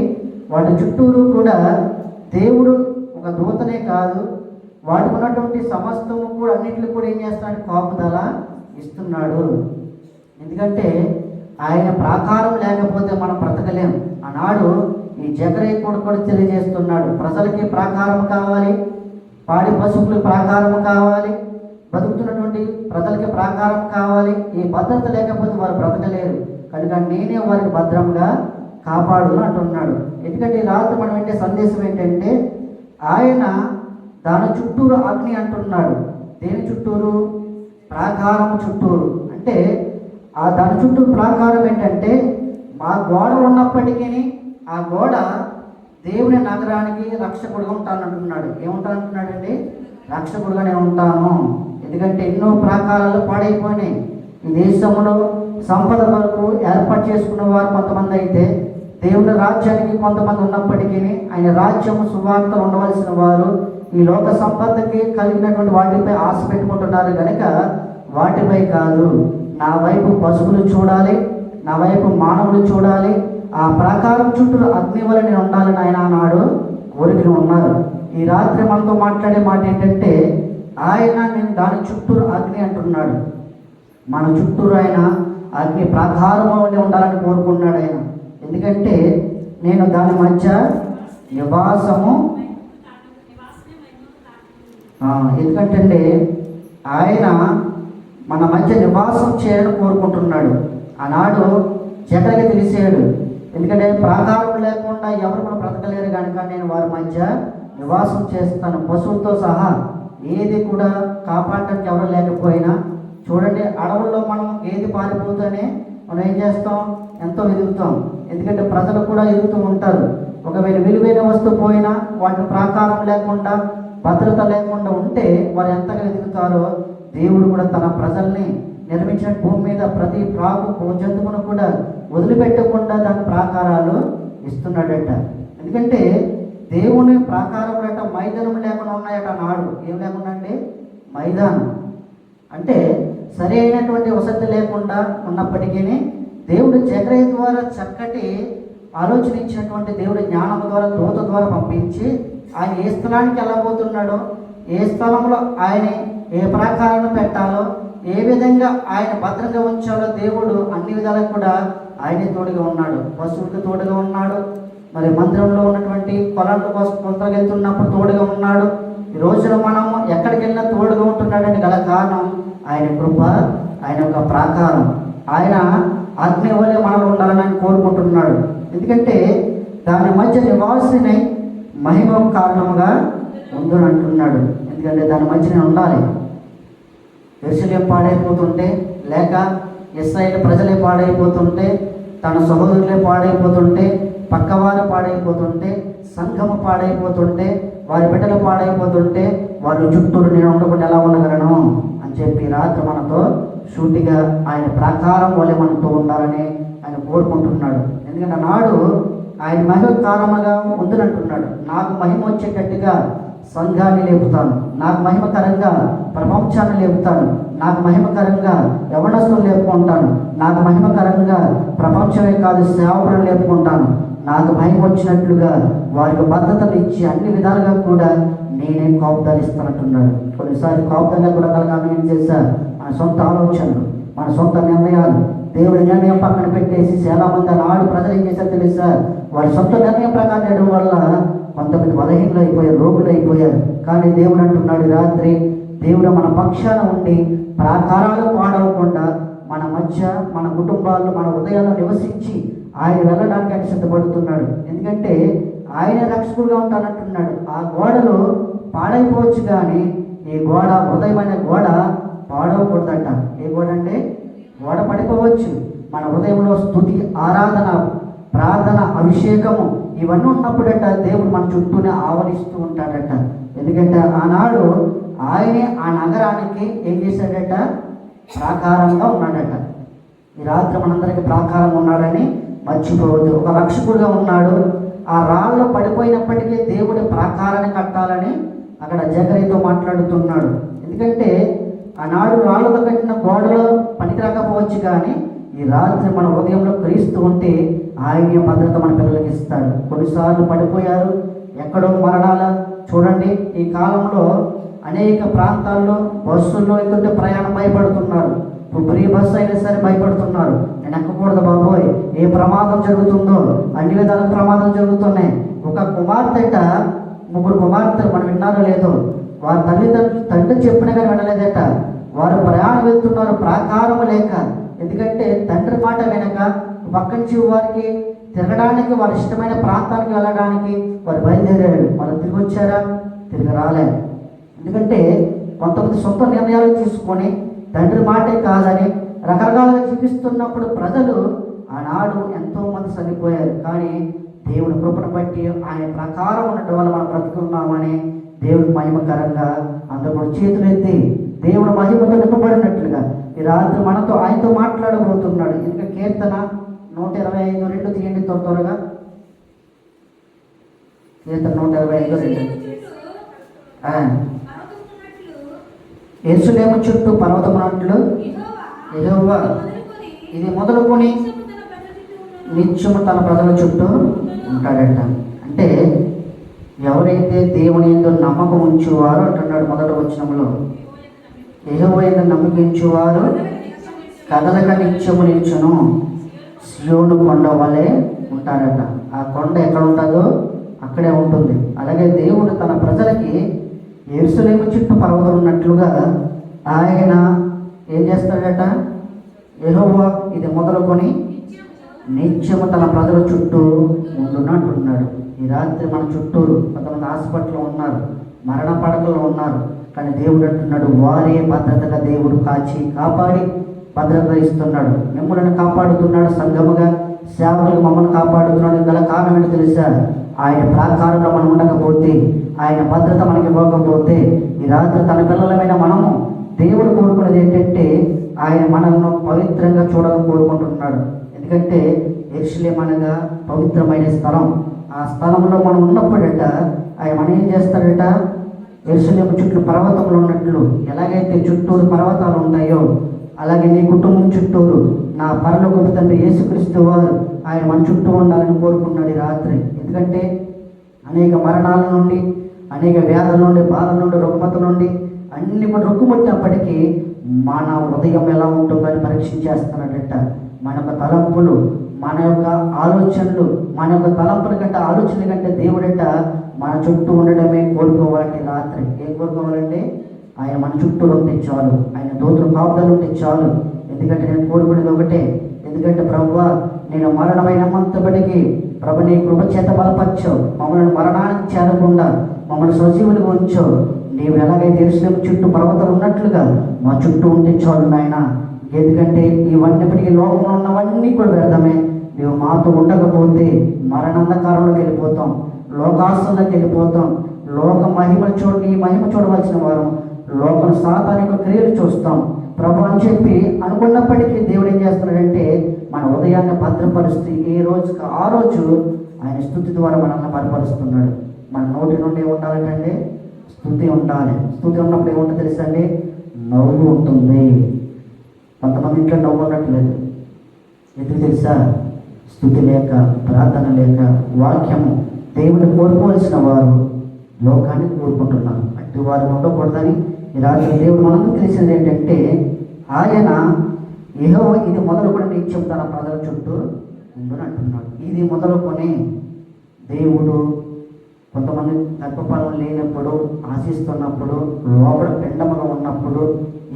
వాటి చుట్టూరు కూడా దేవుడు ఒక దూతనే కాదు వాటికి ఉన్నటువంటి సమస్తము కూడా అన్నింటిలో కూడా ఏం చేస్తున్నాడు? కాపుదల ఇస్తున్నాడు. ఎందుకంటే ఆయన ప్రాకారం లేకపోతే మనం బ్రతకలేం. ఆనాడు ఈ జకరియా కూడా తెలియజేస్తున్నాడు, ప్రజలకి ప్రాకారం కావాలి, పాడి పశువులకు ప్రాకారం కావాలి, బతుకుతున్నటువంటి ప్రజలకి ప్రాకారం కావాలి. ఈ భద్రత లేకపోతే వారు బ్రతకలేరు, కనుక నేనే వారికి భద్రంగా కాపాడు అంటున్నాడు. ఎందుకంటే ఈ రాత్రి మనం వింటే సందేశం ఏంటంటే ఆయన దాని చుట్టూరు అగ్ని అంటున్నాడు. దేని చుట్టూరు? ప్రాకారం చుట్టూరు. అంటే ఆ దాని చుట్టూ ప్రాకారం ఏంటంటే మా గోడ ఉన్నప్పటికీ ఆ గోడ దేవుని నగరానికి రక్షకుడుగా ఉంటానంటున్నాడు. ఏముంటానంటున్నాడండి? రక్షకుడుగానే ఉంటాను. ఎందుకంటే ఎన్నో ప్రాకారాలు పాడైపోయినాయి. ఈ దేశంలో సంపద వరకు ఏర్పాటు చేసుకున్న వారు కొంతమంది అయితే దేవుని రాజ్యానికి కొంతమంది ఉన్నప్పటికీ ఆయన రాజ్యము సువార్తలు ఉండవలసిన వారు ఈ లోక సంపదకి కలిగినటువంటి వాటిపై ఆశ పెట్టుకుంటున్నారు కనుక వాటిపై కాదు, నా వైపు పశువులు చూడాలి, నా వైపు మానవులు చూడాలి, ఆ ప్రాకారం చుట్టూ అగ్ని వల్ల నేను ఉండాలని ఆయన నాడు కోరికలు ఈ రాత్రి మనతో మాట్లాడే మాట ఏంటంటే ఆయన నేను దాని చుట్టూరు అగ్ని అంటున్నాడు. మన చుట్టూరు ఆయన అగ్ని ప్రాకారం వలె ఉండాలని కోరుకున్నాడు ఆయన. ఎందుకంటే నేను దాని మధ్య నివాసము ఎందుకంటే ఆయన మన మధ్య నివాసం చేయాలని కోరుకుంటున్నాడు. ఆనాడు జగన్కి తెలిసాడు, ఎందుకంటే ప్రాకారం లేకుండా ఎవరు కూడా బ్రతకలేరు కనుక నేను వారి మధ్య నివాసం చేస్తాను. పశువులతో సహా ఏది కూడా కాపాడటానికి ఎవరు లేకపోయినా చూడండి, అడవుల్లో మనం ఏది పారిపోతూనే మనం ఏం చేస్తాం, ఎంతో ఎదుగుతాం. ఎందుకంటే ప్రజలు కూడా ఎదుగుతూ ఉంటారు. ఒకవేళ విలువైన వస్తువు పోయినా వాటిని ప్రాకారం లేకుండా భద్రత లేకుండా ఉంటే వారు ఎంతగా ఎదుగుతారో దేవుడు కూడా తన ప్రజల్ని నిర్మించిన భూమి మీద ప్రతి ప్రాకు జంతువును కూడా వదిలిపెట్టకుండా దాని ప్రాకారాలు ఇస్తున్నాడట. ఎందుకంటే దేవుని ప్రాకారములట మైదానం లేకుండా ఉన్నాయట. నాడు ఏం లేకుండా అంటే మైదానం అంటే సరి అయినటువంటి వసతి లేకుండా ఉన్నప్పటికీ దేవుడు జకరయ్య ద్వారా చక్కటి ఆలోచన ఇచ్చినటువంటి దేవుడి జ్ఞానం ద్వారా దూత ద్వారా పంపించి ఆయన ఏ స్థలానికి వెళ్ళబోతున్నాడో, ఏ స్థలంలో ఆయన ఏ ప్రాకారాన్ని పెట్టాలో, ఏ విధంగా ఆయన భద్రంగా ఉంచాలో దేవుడు అన్ని విధాలకు కూడా ఆయనే తోడుగా ఉన్నాడు. పశువులకు తోడుగా ఉన్నాడు, మరి మందిరంలో ఉన్నటువంటి పొలాల కోసం కొంతకు వెళ్తున్నప్పుడు తోడుగా ఉన్నాడు. ఈ రోజున మనము ఎక్కడికి వెళ్ళినా తోడుగా ఉంటున్నాడని గల కారణం ఆయన కృప, ఆయన యొక్క ప్రాకారం. ఆయన అగ్ని వలె మనలో ఉండాలని ఆయన కోరుకుంటున్నాడు. ఎందుకంటే దాని మధ్య నివాసిని మహిమ కారణంగా ఉందని అంటున్నాడు. ఎందుకంటే దాని మధ్య నేను ఉండాలి. యెరూషలేము పాడైపోతుంటే, లేక ఇశ్రాయేలు ప్రజలే పాడైపోతుంటే, తన సహోదరులే పాడైపోతుంటే, పక్కవారు పాడైపోతుంటే, సంఘము పాడైపోతుంటే, వారి బిడ్డలు పాడైపోతుంటే వారి చుట్టూరు నేను ఉండకుండా ఎలా ఉండగలను అని చెప్పి రాత్రి మనతో సూటిగా ఆయన ప్రాకారం వల్లే మనతో ఉండాలని ఆయన కోరుకుంటున్నాడు. ఎందుకంటే నాడు ఆయన మహిమ కారణంగా ఉందని నాకు మహిమ వచ్చేటట్టుగా సంఘాన్ని లేపుతాను, నాకు మహిమకరంగా ప్రపంచాన్ని లేపుతాను, నాకు మహిమకరంగా యవనస్తులు లేపుకుంటాను, నాకు మహిమకరంగా ప్రపంచమే కాదు సేవకులను లేపుకుంటాను, నాకు మహిమ వచ్చినట్లుగా వారికి భద్రతలు ఇచ్చి అన్ని విధాలుగా కూడా నేనే కాపుదాలు ఇస్తానంటున్నాడు. కొన్నిసార్లు కాపుదాలుగా కూడా కలగానే ఏం చేశారు, మన సొంత ఆలోచనలు, మన సొంత నిర్ణయాలు, దేవుడి నిర్ణయం పక్కన పెట్టేసి చాలా మంది నాడు ప్రజలు ఏం చేశారు తెలుసా, వారి సొంత నిర్ణయం ప్రకారం చేయడం వల్ల కొంతమంది బలహీనలు అయిపోయారు, రోగులు అయిపోయారు. కానీ దేవుడు అంటున్నాడు రాత్రి, దేవుడు మన పక్షాన ఉండి ప్రాకారాలు పాడవకుండా మన మధ్య, మన కుటుంబాల్లో, మన హృదయాల్లో నివసించి ఆయన వెళ్ళడానికి ఆయన సిద్ధపడుతున్నాడు. ఎందుకంటే ఆయన రక్షకుడుగా ఉంటానంటున్నాడు. ఆ గోడలు పాడైపోవచ్చు కానీ ఈ గోడ, హృదయమైన గోడ పాడవకూడదట. ఏ గోడ అంటే గోడ పడిపోవచ్చు, మన హృదయంలో స్తుతి, ఆరాధన, ప్రార్థన, అభిషేకము ఇవన్నీ ఉన్నప్పుడట దేవుడు మన చుట్టూనే ఆవరిస్తూ ఉంటాడట. ఎందుకంటే ఆనాడు ఆయనే ఆ నగరానికి ఏం చేశాడట, ప్రాకారంగా ఉన్నాడట. ఈ రాత్రి మనందరికీ ప్రాకారం ఉన్నాడని మర్చిపోవద్దు. ఒక రక్షకుడుగా ఉన్నాడు. ఆ రాళ్ళు పడిపోయినప్పటికీ దేవుడి ప్రాకారాన్ని కట్టాలని అక్కడ జకరియతో మాట్లాడుతున్నాడు. ఎందుకంటే ఆనాడు రాళ్ళతో కట్టిన గోడలో పనికి రాకపోవచ్చు కానీ ఈ రాత్రి మన హృదయంలో క్రీస్తు ఉంటే ఆయన భద్రత మన పిల్లలకి ఇస్తాడు. కొన్నిసార్లు పడిపోయారు, ఎక్కడో మరణాల. చూడండి, ఈ కాలంలో అనేక ప్రాంతాల్లో బస్సుల్లో ఎందుకంటే ప్రయాణం భయపడుతున్నారు. ఇప్పుడు ఫ్రీ బస్సు అయినా సరే భయపడుతున్నారు. నేను ఎక్కకూడదు బాబోయ్, ఏ ప్రమాదం జరుగుతుందో, అన్ని విధాల ప్రమాదం జరుగుతున్నాయి. ఒక కుమార్తెట, ముగ్గురు కుమార్తెలు, మనం విన్నారో లేదో, వారి తండ్రి చెప్పినా కానీ వినలేదట. వారు ప్రయాణం వెళ్తున్నారు ప్రాకారం లేక. ఎందుకంటే తండ్రి మాట వినక పక్క నుంచి వారికి తిరగడానికి, వారి ఇష్టమైన ప్రాంతానికి వెళ్ళడానికి వారు బయలుదేరారు. వాళ్ళు తిరిగి వచ్చారా? తిరిగి రాలేదు. ఎందుకంటే కొంతమంది సొంత నిర్ణయాలు తీసుకొని తండ్రి మాటే కాదని రకరకాలుగా జీవిస్తున్నప్పుడు ప్రజలు ఆనాడు ఎంతోమంది చనిపోయారు. కానీ దేవుని కృపను బట్టి ఆయన ప్రకారం ఉండటం వల్ల మనం బ్రతుకున్నామని దేవుని మహిమకరంగా అందరూ చేతులు ఎత్తి దేవుడు మహిమతో నింపబడినట్లుగా ఈ రాత్రి మనతో ఆయనతో మాట్లాడబోతున్నాడు. ఇంకా కీర్తన 125:2 తీయండి త్వరగా. కీర్తన 125:2. యెరూషలేము చుట్టూ పర్వతమున్నట్లు యెహోవా ఇది మొదలుకొని నిత్యము తన ప్రజల చుట్టూ ఉంటాడట. అంటే ఎవరైతే దేవుని యందు నమ్మకం ఉంచేవారో అంటున్నాడు మొదటి వచనంలో, యెహోవా యందు నమ్మకించువారు కదలక నిత్యము నిల్చును, సియోను కొండ వలె ఉంటారట. ఆ కొండ ఎక్కడ ఉంటుందో అక్కడే ఉంటుంది. అలాగే దేవుడు తన ప్రజలకి యెరూషలేము చుట్టూ పర్వతం ఉన్నట్లుగా ఆయన ఏం చేస్తాడట, యెహోవా ఇది మొదలుకొని నిత్యము తన ప్రజల చుట్టూ ఉంటున్నట్టున్నాడు. ఈ రాత్రి మన చుట్టూరు కొంతమంది హాస్పిటల్లో ఉన్నారు, మరణ పడకలో ఉన్నారు. కానీ దేవుడు అంటున్నాడు, వారే భద్రతగా దేవుడు కాపాడి భద్రత ఇస్తున్నాడు. మిమ్మల్ని కాపాడుతున్నాడు. సంఘముగా సేవకులు మమ్మల్ని కాపాడుతున్నాడు. గల కారణం ఏంటో తెలుసా? ఆయన ప్రాకారంలో మనం ఉండకపోతే, ఆయన భద్రత మనకి ఇవ్వకపోతే, ఈ రాత్రి తన పిల్లలమైన మనము దేవుడు కోరుకునేది ఏంటంటే ఆయన మనల్ని పవిత్రంగా చూడాలని కోరుకుంటున్నాడు. ఎందుకంటే యెరూషలేము అనగా పవిత్రమైన స్థలం. ఆ స్థలంలో మనం ఉన్నప్పుడట ఆయన మనం ఏం చేస్తాడట, యెరూషలేము చుట్టూ పర్వతములు ఉన్నట్లు ఎలాగైతే చుట్టూరు పర్వతాలు ఉంటాయో అలాగే నీ కుటుంబం చుట్టూరు నా పరలోకపు తండ్రి యేసుక్రీస్తు వారు ఆయన మన చుట్టూ ఉండాలని కోరుకున్నాడు ఈ రాత్రి. ఎందుకంటే అనేక మరణాల నుండి, అనేక వ్యాధుల నుండి, బాధల నుండి, రుగ్మత నుండి అన్ని కూడా రుక్కుముట్టినప్పటికీ మన హృదయం ఎలా ఉంటుందని పరీక్షించేస్తున్నాడట. మన యొక్క తలంపులు, మన యొక్క ఆలోచనలు, మన యొక్క తలంపుల కంటే ఆలోచనల కంటే దేవుడట మన చుట్టూ ఉండడమే కోరుకోవాలంటే రాత్రి. ఏం కోరుకోవాలంటే ఆయన మన చుట్టూ ఉంటే చాలు, ఆయన దూతలు కాపుదలు ఉంటే చాలు. ఎందుకంటే నేను కోరుకునేది ఒకటే, ఎందుకంటే ప్రభువా నేను మరణమైనంతబడికి ప్రభు నీ కృప చేత బలపరచావు, మమ్మల్ని మరణానికి చేరకుండా మమ్మల్ని సజీవులుగా ఉంచావు. నీవు ఎలాగైతే యెరూషలేము చుట్టూ పర్వతాలు ఉన్నట్లుగా మా చుట్టూ ఉంటే చాలు నాయన. ఎందుకంటే ఇవన్నప్పటికీ లోకంలో ఉన్నవన్నీ కూడా వ్యర్థమే. నీవు మాతో ఉండకపోతే మరణాంధకారంలోకి వెళ్ళిపోతాం, లోకాసంలోకి వెళ్ళిపోతాం. లోక మహిమను చూడండి, ఈ మహిమ చూడవలసిన వారు లోకం సాతాను యొక్క క్రియలు చూస్తాం ప్రభు అని చెప్పి అనుకున్నప్పటికీ దేవుడు ఏం చేస్తున్నాడంటే మన ఉదయాన్ని భద్రపరుస్తూ ఏ రోజుకి ఆ రోజు ఆయన స్తుతి ద్వారా మనల్ని బలపరుస్తున్నాడు. మన నోటి నుండి ఏముండాలంటే స్తుతి ఉండాలి. స్తుతి ఉన్నప్పుడు ఏముంటుంది తెలుసా అండి, నవ్వు ఉంటుంది. కొంతమంది ఇంట్లో నవ్వు ఉండట్లేదు. ఎందుకు తెలుసా? స్తుతి లేక, ప్రార్థన లేక, వాక్యము దేవుని కోరుకోవాల్సిన వారు లోకాన్ని కోరుకుంటున్నారు. అట్టి వారు ఉండకూడదని ఈ రాత్రి దేవుడు మనకు తెలిసింది ఏంటంటే ఆయన యెహోవా ఇది మొదలుకొని నిత్యం తన ప్రజల చుట్టూ ఉందని అంటున్నాడు. ఇది మొదలుకొని దేవుడు కొంతమంది గర్భఫలం లేనప్పుడు, ఆశిస్తున్నప్పుడు, లోపల పిండముగా ఉన్నప్పుడు,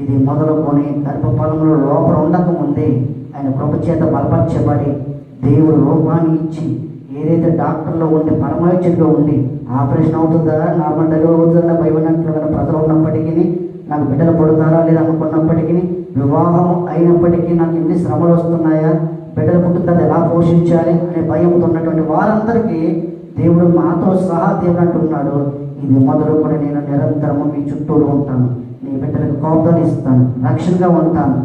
ఇది మొదలుకొని గర్భఫలంలో లోపల ఉండకముందే ఆయన కృప చేత బలపరచబడి దేవుడు రూపాన్ని ఇచ్చి ఏదైతే డాక్టర్లో ఉండి పరమావశ్యంగా ఉండి ఆపరేషన్ అవుతుందా, నార్మల్ డెలివరీ అవుతుందా భయపడినట్లుగా ప్రజలు ఉన్నప్పటికీ, నాకు బిడ్డలు పడుతారా లేదా అనుకున్నప్పటికీ, వివాహం అయినప్పటికీ నాకు ఎన్ని శ్రమలు వస్తున్నాయా, బిడ్డలు పుట్టుతుంది ఎలా పోషించాలి అనే భయంతో ఉన్నటువంటి వారందరికీ దేవుడు మాతో సహా దేవుడు అంటున్నాడు, ఇది మొదలుకొని నేను నిరంతరము మీ చుట్టూరు ఉంటాను, నీ బిడ్డలకు కాపుదలు ఇస్తాను, రక్షణగా ఉంటాను,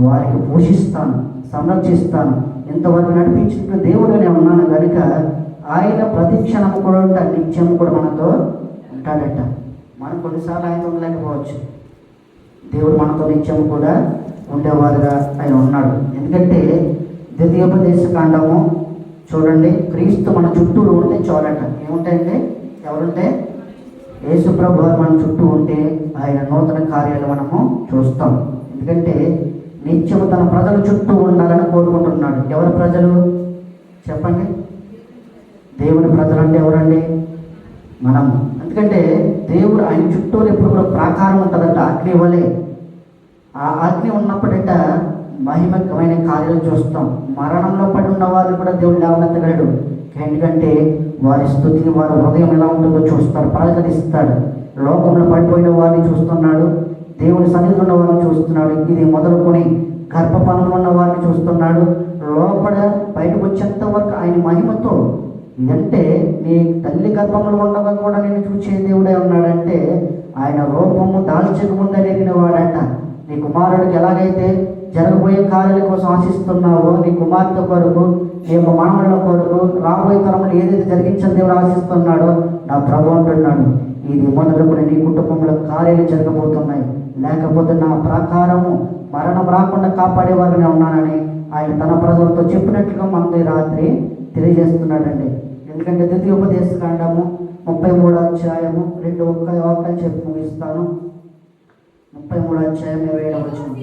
వారికి పోషిస్తాను, సంరక్షిస్తాను, ఇంతవరకు నడిపించిన దేవుడునే ఉన్నాను కనుక ఆయన ప్రతి క్షణము కూడా ఉంటాడు, నిత్యం కూడా మనతో ఉంటాడట. మనం కొన్నిసార్లు ఆయన ఉండలేకపోవచ్చు, దేవుడు మనతో నిత్యం కూడా ఉండేవారుగా ఆయన ఉన్నాడు. ఎందుకంటే ద్వితీయోపదేశ కాండము చూడండి, క్రీస్తు మన చుట్టూరు ఉంటే చాలట. ఏముంటాయంటే ఎవరుంటే యేసు ప్రభు మన చుట్టూ ఉంటే ఆయన నూతన కార్యాలు మనము చూస్తాం. ఎందుకంటే నిత్యము తన ప్రజల చుట్టూ ఉండాలని కోరుకుంటున్నాడు. ఎవరి ప్రజలు చెప్పండి? దేవుని ప్రజలు అంటే ఎవరండి? మనము. ఎందుకంటే దేవుడు ఆయన చుట్టూరు ఎప్పుడు కూడా ప్రాకారం ఉంటుందంట, అగ్ని వలె. ఆ అగ్ని ఉన్నప్పుడట మహిమకమైన కార్యాలు చూస్తాం. మరణంలో పడి ఉన్న వారిని కూడా దేవుడు లేవనెత్తగలడు. ఎందుకంటే వారి స్తుతిని, వారి హృదయం ఎలా ఉంటుందో చూస్తాడు, పలకరిస్తాడు. లోకంలో పడిపోయిన వారిని చూస్తున్నాడు, దేవుని సన్నిధిలో ఉన్న వారిని చూస్తున్నాడు, ఇది మొదలుకొని గర్భఫలంలో ఉన్న వారిని చూస్తున్నాడు. లోపల బయటకు వచ్చేంత వరకు ఆయన మహిమతో, అంటే నీ తల్లి గర్భంలో ఉండగా కూడా నేను చూసే దేవుడే ఉన్నాడంటే ఆయన రూపము దాల్చక ముందరిగిన వాడట. నీ కుమారుడికి ఎలాగైతే జరగబోయే కార్యాల కోసం ఆశిస్తున్నావో, నీ కుమార్తె కొరకు, నీ యొక్క మనవళ్ళ కొరకు, రాబోయే తరంలో ఏదైతే జరిగించని దేవుడు ఆశిస్తున్నాడో నా ప్రభు అంటున్నాడు, ఇది మొదలుకొని నీ కుటుంబంలో కార్యాలు జరగబోతున్నాయి. లేకపోతే నా ప్రకారము మరణం రాకుండా కాపాడేవారునే ఉన్నానని ఆయన తన ప్రజలతో చెప్పినట్లుగా మనతో ఈ రాత్రి తెలియజేస్తున్నాడండి. ఎందుకంటే ద్వితీయోపదేశ కాండము 33 అధ్యాయము 2 వాక్యాలు చెప్పి ముగిస్తాను. 33 అధ్యాయం 27 వచనం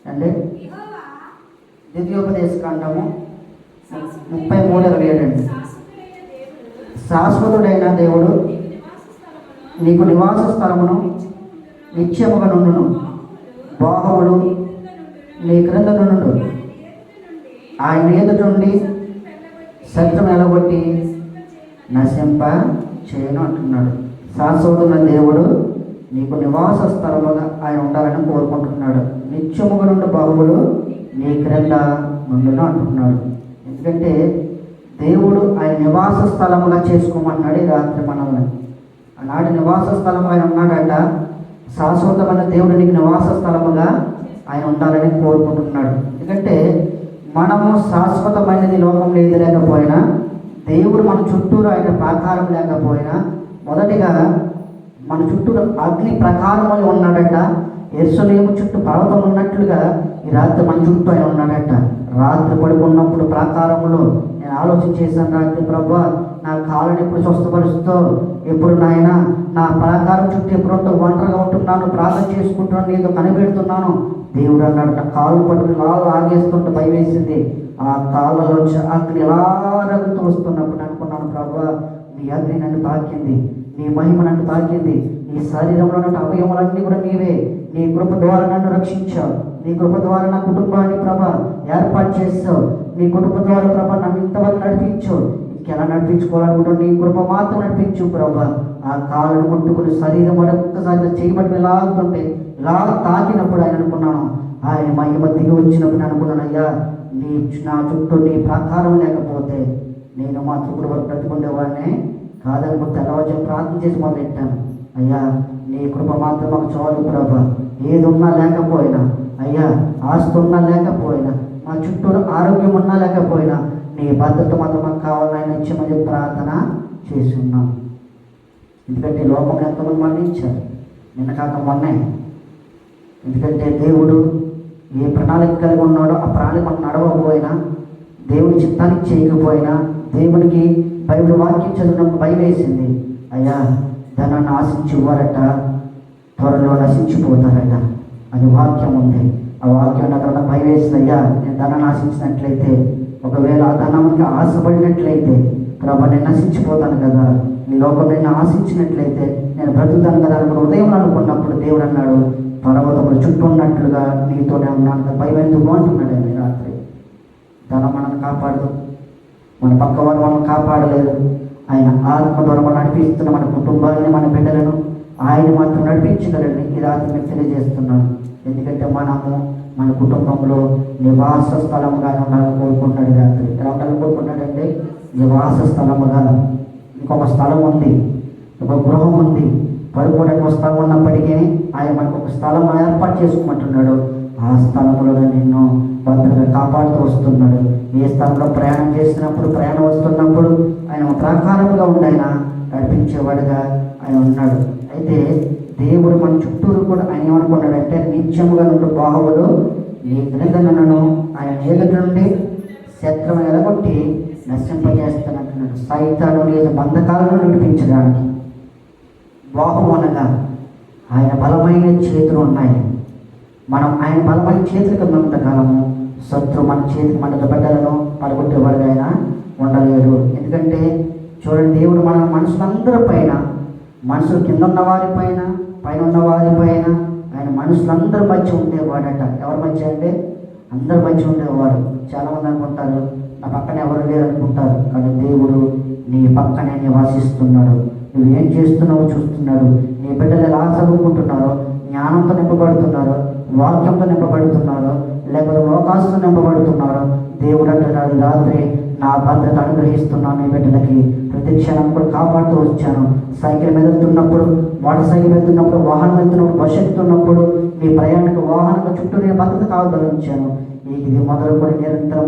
అండి. ద్వితీయోపదేశ కాండము 33:27 అండి. శాశ్వతుడైన దేవుడు నీకు నివాస స్థలమును నిత్యముగా నుండును, బాహువులు నీ క్రింద నుండు, ఆయన ఎదుట నుండి శత్రువు ఎలగొట్టి నశింప చేయను అంటున్నాడు. శాశ్వతున్న దేవుడు నీకు నివాస స్థలముగా ఆయన ఉండాలని కోరుకుంటున్నాడు. నిత్యముగా నుండి బాహువులు నీ క్రింద నుండును అంటున్నాడు. ఎందుకంటే దేవుడు ఆయన నివాస స్థలముగా చేసుకోమన్నాడు ఈ రాత్రి మనల్ని. ఆనాడు నివాస స్థలం ఆయన ఉన్నాడట. శాశ్వతమైన దేవుడు నీకు నివాస స్థలముగా ఆయన ఉండాలని కోరుకుంటున్నాడు. ఎందుకంటే మనము శాశ్వతమైనది లోకంలో ఏది లేకపోయినా, దేవుడు మన చుట్టూరు ఆయన ప్రాకారం లేకపోయినా, మొదటిగా మన చుట్టూరు అగ్ని ప్రకారములు ఉన్నాడట. యెరూషలేము చుట్టూ పర్వతం ఉన్నట్లుగా ఈ రాత్రి మన చుట్టూ ఆయన ఉన్నాడట. రాత్రి పడుకున్నప్పుడు ప్రాకారములో నేను ఆలోచన చేశాను. రాత్రి ప్రభా, నా కాళ్ళని ఎప్పుడు స్వస్థపరుస్తూ, ఎప్పుడు నాయన నా ప్రాకారం చుట్టూ ఎప్పుడంతా ఒంటరిగా ఉంటున్నాను, ప్రార్థన చేసుకుంటున్నాను, నీతో కనిపెడుతున్నాను. దేవుడు అన్నాడు, నా కాళ్ళు పట్టుకుని ఇలా లాగేస్తుంటే భయం వేసింది. ఆ కాళ్ళలో అగ్ని ఎలా రగుతూ వస్తున్నప్పుడు అనుకున్నాను, ప్రభా నీ అగ్ని నన్ను తాకింది, నీ మహిమ నన్ను తాకింది, నీ శరీరంలో ఉన్న అవయములన్నీ కూడా నీవే. నీ కృప ద్వారా నన్ను రక్షించావు, నీ కృప ద్వారా నా కుటుంబాన్ని ప్రభా ఏర్పాటు చేస్తావు, నీ కృప ద్వారా ప్రభా నన్ను ఇంతవరకు నడిపించావు. ఇంకెలా నడిపించుకోవాలనుకుంటూ నీ కృప మాత్రం నడిపించు ప్రభా. ఆ కాళ్ళను ముట్టుకుని శరీరం ఒక్కసారిగా చేయబట్టి లాగుతుంటే ఇలా తాకినప్పుడు ఆయన అనుకున్నాను, ఆయన మహిమ దిగి వచ్చినప్పుడు అనుకున్నాను, అయ్యా నా చుట్టూ నీ ప్రకారం లేకపోతే నేను మాత్రం ఇప్పుడు వరకు బ్రతుకుండేవాడిని కాదనుకు తెల్లవారు ప్రార్థన చేసి మొదలెట్టాను. అయ్యా నీ కృప మాత్రం మాకు చాలు ప్రభా. ఏది ఉన్నా లేకపోయినా, అయ్యా ఆస్తి ఉన్నా లేకపోయినా, మా చుట్టూరు ఆరోగ్యం ఉన్నా లేకపోయినా, నీ భద్రత మాత్రం మాకు కావాలని ఇచ్చామని ప్రార్థన చేసి ఉన్నాం. ఎందుకంటే లోకంలో ఎంతమంది మరణించారు నిన్న కాక మొన్నే. ఎందుకంటే దేవుడు ఏ ప్రణాళిక కలిగి ఉన్నాడో ఆ ప్రణాళిక మనం నడవకపోయినా, దేవుడి చిత్తానికి చేయకపోయినా, దేవుడికి బైబిల్ వాక్యం చదివినప్పుడు భయం వేసింది. అయ్యా ధనాన్ని ఆశించేవారట త్వరలో నశించిపోతారట. అది వాక్యం ఉంది. ఆ వాక్యం అక్కడ భయం వేసింది. అయ్యా నేను ధనాన్ని ఆశించినట్లయితే, ఒకవేళ ఆ ధనానికి ఆశపడినట్లయితే ప్రభా నేను నశించిపోతాను కదా, ఈ లోకం నేను ఆశించినట్లయితే నేను బ్రతుకుతాను కదా అనుకుని ఉదయం అనుకున్నప్పుడు దేవుడు అన్నాడు, పర్వతములు చుట్టూ ఉన్నట్లుగా నీతోనే ఉన్నాను, భయం ఎందుకు అంటున్నాడు ఆయన రాత్రి. ధనం మనల్ని కాపాడదు, మన పక్క వారు మనల్ని కాపాడలేదు. ఆయన ఆత్మ ద్వారా మనం నడిపిస్తున్న మన కుటుంబాన్ని, మన బిడ్డలను ఆయన మాత్రం నడిపించగలని ఈ రాత్రి నేను తెలియజేస్తున్నాను. ఎందుకంటే మనము మన కుటుంబంలో నివాస స్థలముగా ఉండాలని కోరుకుంటున్నాడు. రాత్రి ఎలా ఉండాలని కోరుకుంటున్నాడంటే నివాస స్థలముగా. ఇంకొక స్థలం ఉంది, ఒక గృహం ఉంది, పడుకోవడానికి ఒక స్థలం ఉన్నప్పటికీ ఆయన మనకు ఒక స్థలం ఏర్పాటు చేసుకోమంటున్నాడు. ఆ స్థలంలో నిన్ను భద్రంగా కాపాడుతూ వస్తున్నాడు. ఏ స్థలంలో ప్రయాణం చేసినప్పుడు, ప్రయాణం వస్తున్నప్పుడు ఆయన ప్రాకారముగా ఉండి ఆయన నడిపించేవాడుగా ఆయన ఉన్నాడు. అయితే దేవుడు మన చుట్టూరు కూడా ఆయన ఏమనుకున్నాడంటే, నిత్యముగా నుండి బాహువులు నీ క్రిందనను ఆయన ఎదుటి నుండి శత్రువుని ఎలగొట్టి నశింపజేస్తానంటున్నాడు. సైతాను లేదా బంధకాలను నడిపించడానికి బాహువు అనగా ఆయన బలమైన చేతులు ఉన్నాయి. మనం ఆయన బలమైన చేతుల కింద ఉన్నంతకాలము శత్రువు మన చేతికి మన బిడ్డలను పడగొట్టేవాడుగా ఆయన ఉండలేరు. ఎందుకంటే చూడండి, దేవుడు మన మనుషులందరి పైన, మనుషులు కింద ఉన్న వారి పైన, పైన ఉన్న వారి పైన ఆయన మనుషులందరి మధ్య ఉండేవాడట. ఎవరి మధ్య అంటే అందరి మధ్య ఉండేవాడు. చాలామంది అనుకుంటారు నా పక్కన ఎవరు లేరు అనుకుంటారు, కానీ దేవుడు నీ పక్కనే నివాసిస్తున్నాడు. నువ్వేం చేస్తున్నావో చూస్తున్నాడు. నీ బిడ్డలు ఎలా చదువుకుంటున్నారో, జ్ఞానంతో నింపబడుతున్నారు, వాక్యంతో నింపబడుతున్నారు, లేకపోతే లోకాస్తో నింపబడుతున్నారు. దేవుడు అంటున్నాడు, రాత్రి నా భద్రత అనుగ్రహిస్తున్నాను నీ బిడ్డలకి, ప్రతి క్షణం కూడా కాపాడుతూ వచ్చాను. సైకిల్ మీద వెళ్తున్నప్పుడు, మోటార్ సైకిల్ వెళ్తున్నప్పుడు, వాహనం వెళ్తున్నప్పుడు, బస్సు ఎక్కుతున్నప్పుడు, మీ ప్రయాణిక వాహనం చుట్టూ నేను భద్రత కావదలించాను. ఇది మొదలుకొని నిరంతరం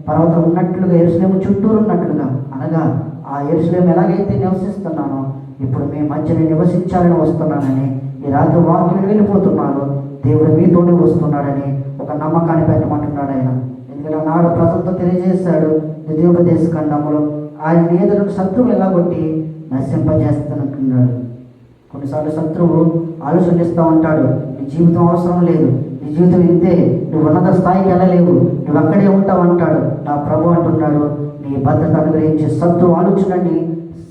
పర్వతం ఉన్నట్లుగా యెరూషలేము చుట్టూరు ఉన్నట్లుగా, అనగా ఆ యెరూషలేము ఎలాగైతే నివసిస్తున్నానో ఇప్పుడు మీ మధ్యనే నివసించాలని వస్తున్నానని ఈ రాత్రి వాక్యం వెళ్ళిపోతున్నారు. దేవుడు మీతోనే వస్తున్నాడని ఒక నమ్మకాన్ని పెట్టమంటున్నాడు ఆయన. ఎందుకంటే నాడు ప్రజలతో తెలియజేశాడు ద్వితీయోపదేశ ఖండంలో ఆయన ఎదురు శత్రువులు ఎలా కొట్టి నశింపజేస్తానంటున్నాడు. కొన్నిసార్లు శత్రువు ఆలోచనిస్తూ ఉంటాడు, నీ జీవితం అవసరం లేదు, నీ జీవితం ఇంతే, నువ్వు ఉన్నత స్థాయికి వెళ్ళలేవు, నువ్వు అక్కడే ఉంటావు అంటాడు. నా ప్రభు అంటున్నాడు, నీ భద్రత అనుగ్రహించి శత్రువు ఆలోచనని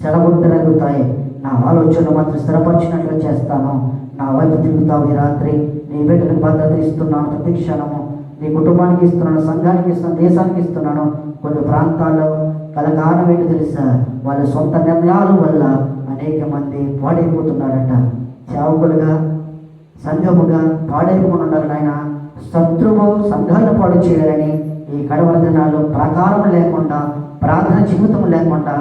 చెడగొట్టగలుగుతాయి, నా ఆలోచన మాత్రం స్థిరపరిచినట్లు చేస్తాను. నా వైపు తిరుగుతావు ఈ రాత్రి, నీ బిడ్డలకు భద్రత ఇస్తున్నాను, ప్రతి క్షణము నీ కుటుంబానికి ఇస్తున్నాను, సంఘానికి ఇస్తున్నాను, దేశానికి ఇస్తున్నాను. కొన్ని ప్రాంతాల్లో గల కారణం ఏంటి తెలుసా? వాళ్ళ సొంత నిర్ణయాల వల్ల అనేక మంది పాడైపోతున్నారట. సేవకులుగా సంఘముగా పాడైపోకుండా ఉండాలని ఆయన శత్రువు సంఘాలను పాడు చేయాలని ఈ కడవరి దినాల్లో ప్రకారం లేకుండా, ప్రార్థన జీవితం లేకుండా,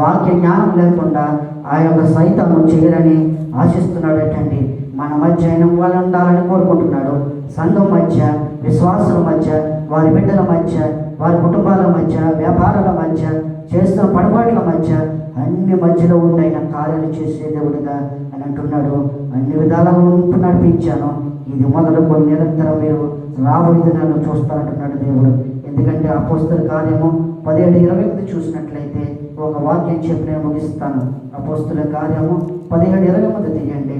వాక్య జ్ఞానం లేకుండా ఆ యొక్క సైతము చేయాలని ఆశిస్తున్నాడటండి. మన మధ్య ఆయన వాళ్ళు ఉండాలని కోరుకుంటున్నాడు. సంఘం మధ్య, విశ్వాసుల మధ్య, వారి బిడ్డల మధ్య, వారి కుటుంబాల మధ్య, వ్యాపారాల మధ్య, చేస్తున్న పడబాట్ల మధ్య, అన్ని మధ్యలో ఉండైన కార్యాలు చేసే దేవుడిగా అని అంటున్నాడు. అన్ని విధాలుగా ఉంటూ నడిపించాను, ఇది మొదలుకొని నిరంతరం మీరు రాబోయే దినాల్లో చూస్తారంటున్నాడు దేవుడు. ఎందుకంటే అపోస్తల కార్యము 17:28 చూసినట్లయితే ఒక వాక్యం చెప్పి నేను ముగిస్తాను. అపోస్తల కార్యము 17:28 తీయండి.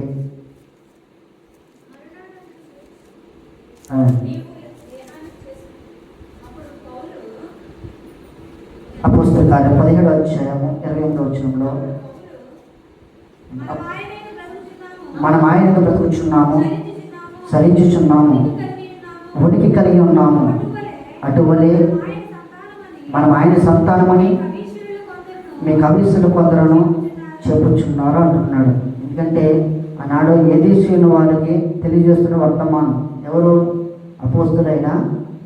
అపోస్తల కార్యం 17వ అధ్యాయము 28వ వచనంలో మనం ఆయనను బ్రతుకుచున్నాము, సరించుచున్నాము, ఉనికి కలిగి ఉన్నాము, అటువలే మనం ఆయన సంతానమని మీ కవీసులు కొందరును చెప్పుచున్నారు అంటున్నాడు. ఎందుకంటే ఆనాడు ఎదేశీయుల వారికి తెలియజేస్తున్న వర్తమానం ఎవరు? అపోస్తులైన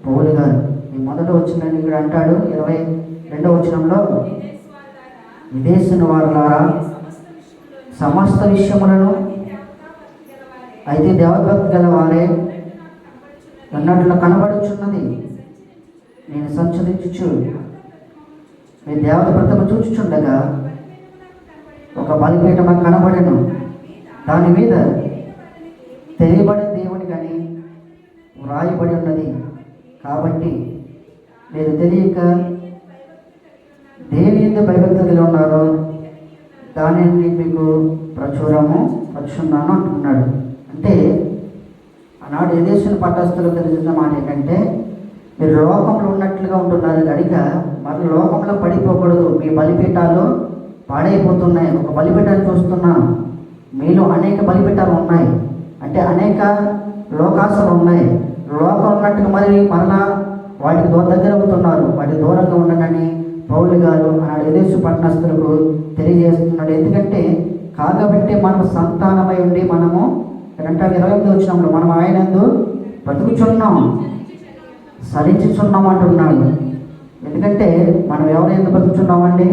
పౌలు గారు. ఈ మొదట వచ్చిన ఇక్కడ అంటాడు 22వ వచనంలో, విదేశీయుల వారులారా సమస్త విషయములను అయితే దేవభక్తి గల వారే అన్నట్లు కనబడుచున్నది, నేను సంచరించుచు మీ దేవత ప్రతిమ చూచుచుండగా ఒక బలిపీఠం కనబడెను, దాని మీద తెలియబడి దేవుని కానీ వ్రాయబడి ఉన్నది. కాబట్టి మీరు తెలియక దేని ఎందుకు భయభక్తులు ఉన్నారో దానిని మీకు ప్రచురము పరుచున్నాను అంటున్నాడు. అంటే ఆనాడు ఎదేశుని పట్టస్తులు తెలిసిన మాట ఏంటంటే, మీరు లోకంలో ఉన్నట్లుగా ఉంటున్నారు కనుక మరి లోకంలో పడిపోకూడదు, మీ బలిపీఠాలు పాడైపోతున్నాయి. ఒక బలిపీఠాన్ని చూస్తున్నాం, మీలో అనేక బలిపీఠాలు ఉన్నాయి, అంటే అనేక లోకాసలు ఉన్నాయి. లోకం ఉన్నట్టుగా మరలా వాటికి దగ్గర అవుతున్నారు, వాటికి దూరంగా ఉండనని పౌలు గారు ఆనాడు ఎదేశు పట్టణస్తులకు తెలియజేస్తున్నాడు. ఎందుకంటే కాబట్టి మనం సంతానమై ఉండి మనము అంటే 28వ వచనంలో మనం ఆయనందు బ్రతుకుచున్నాం, సరించుచున్నాం అంటున్నాడు. ఎందుకంటే మనం ఎవరి ఎందుకు బ్రతుకుచున్నామండి?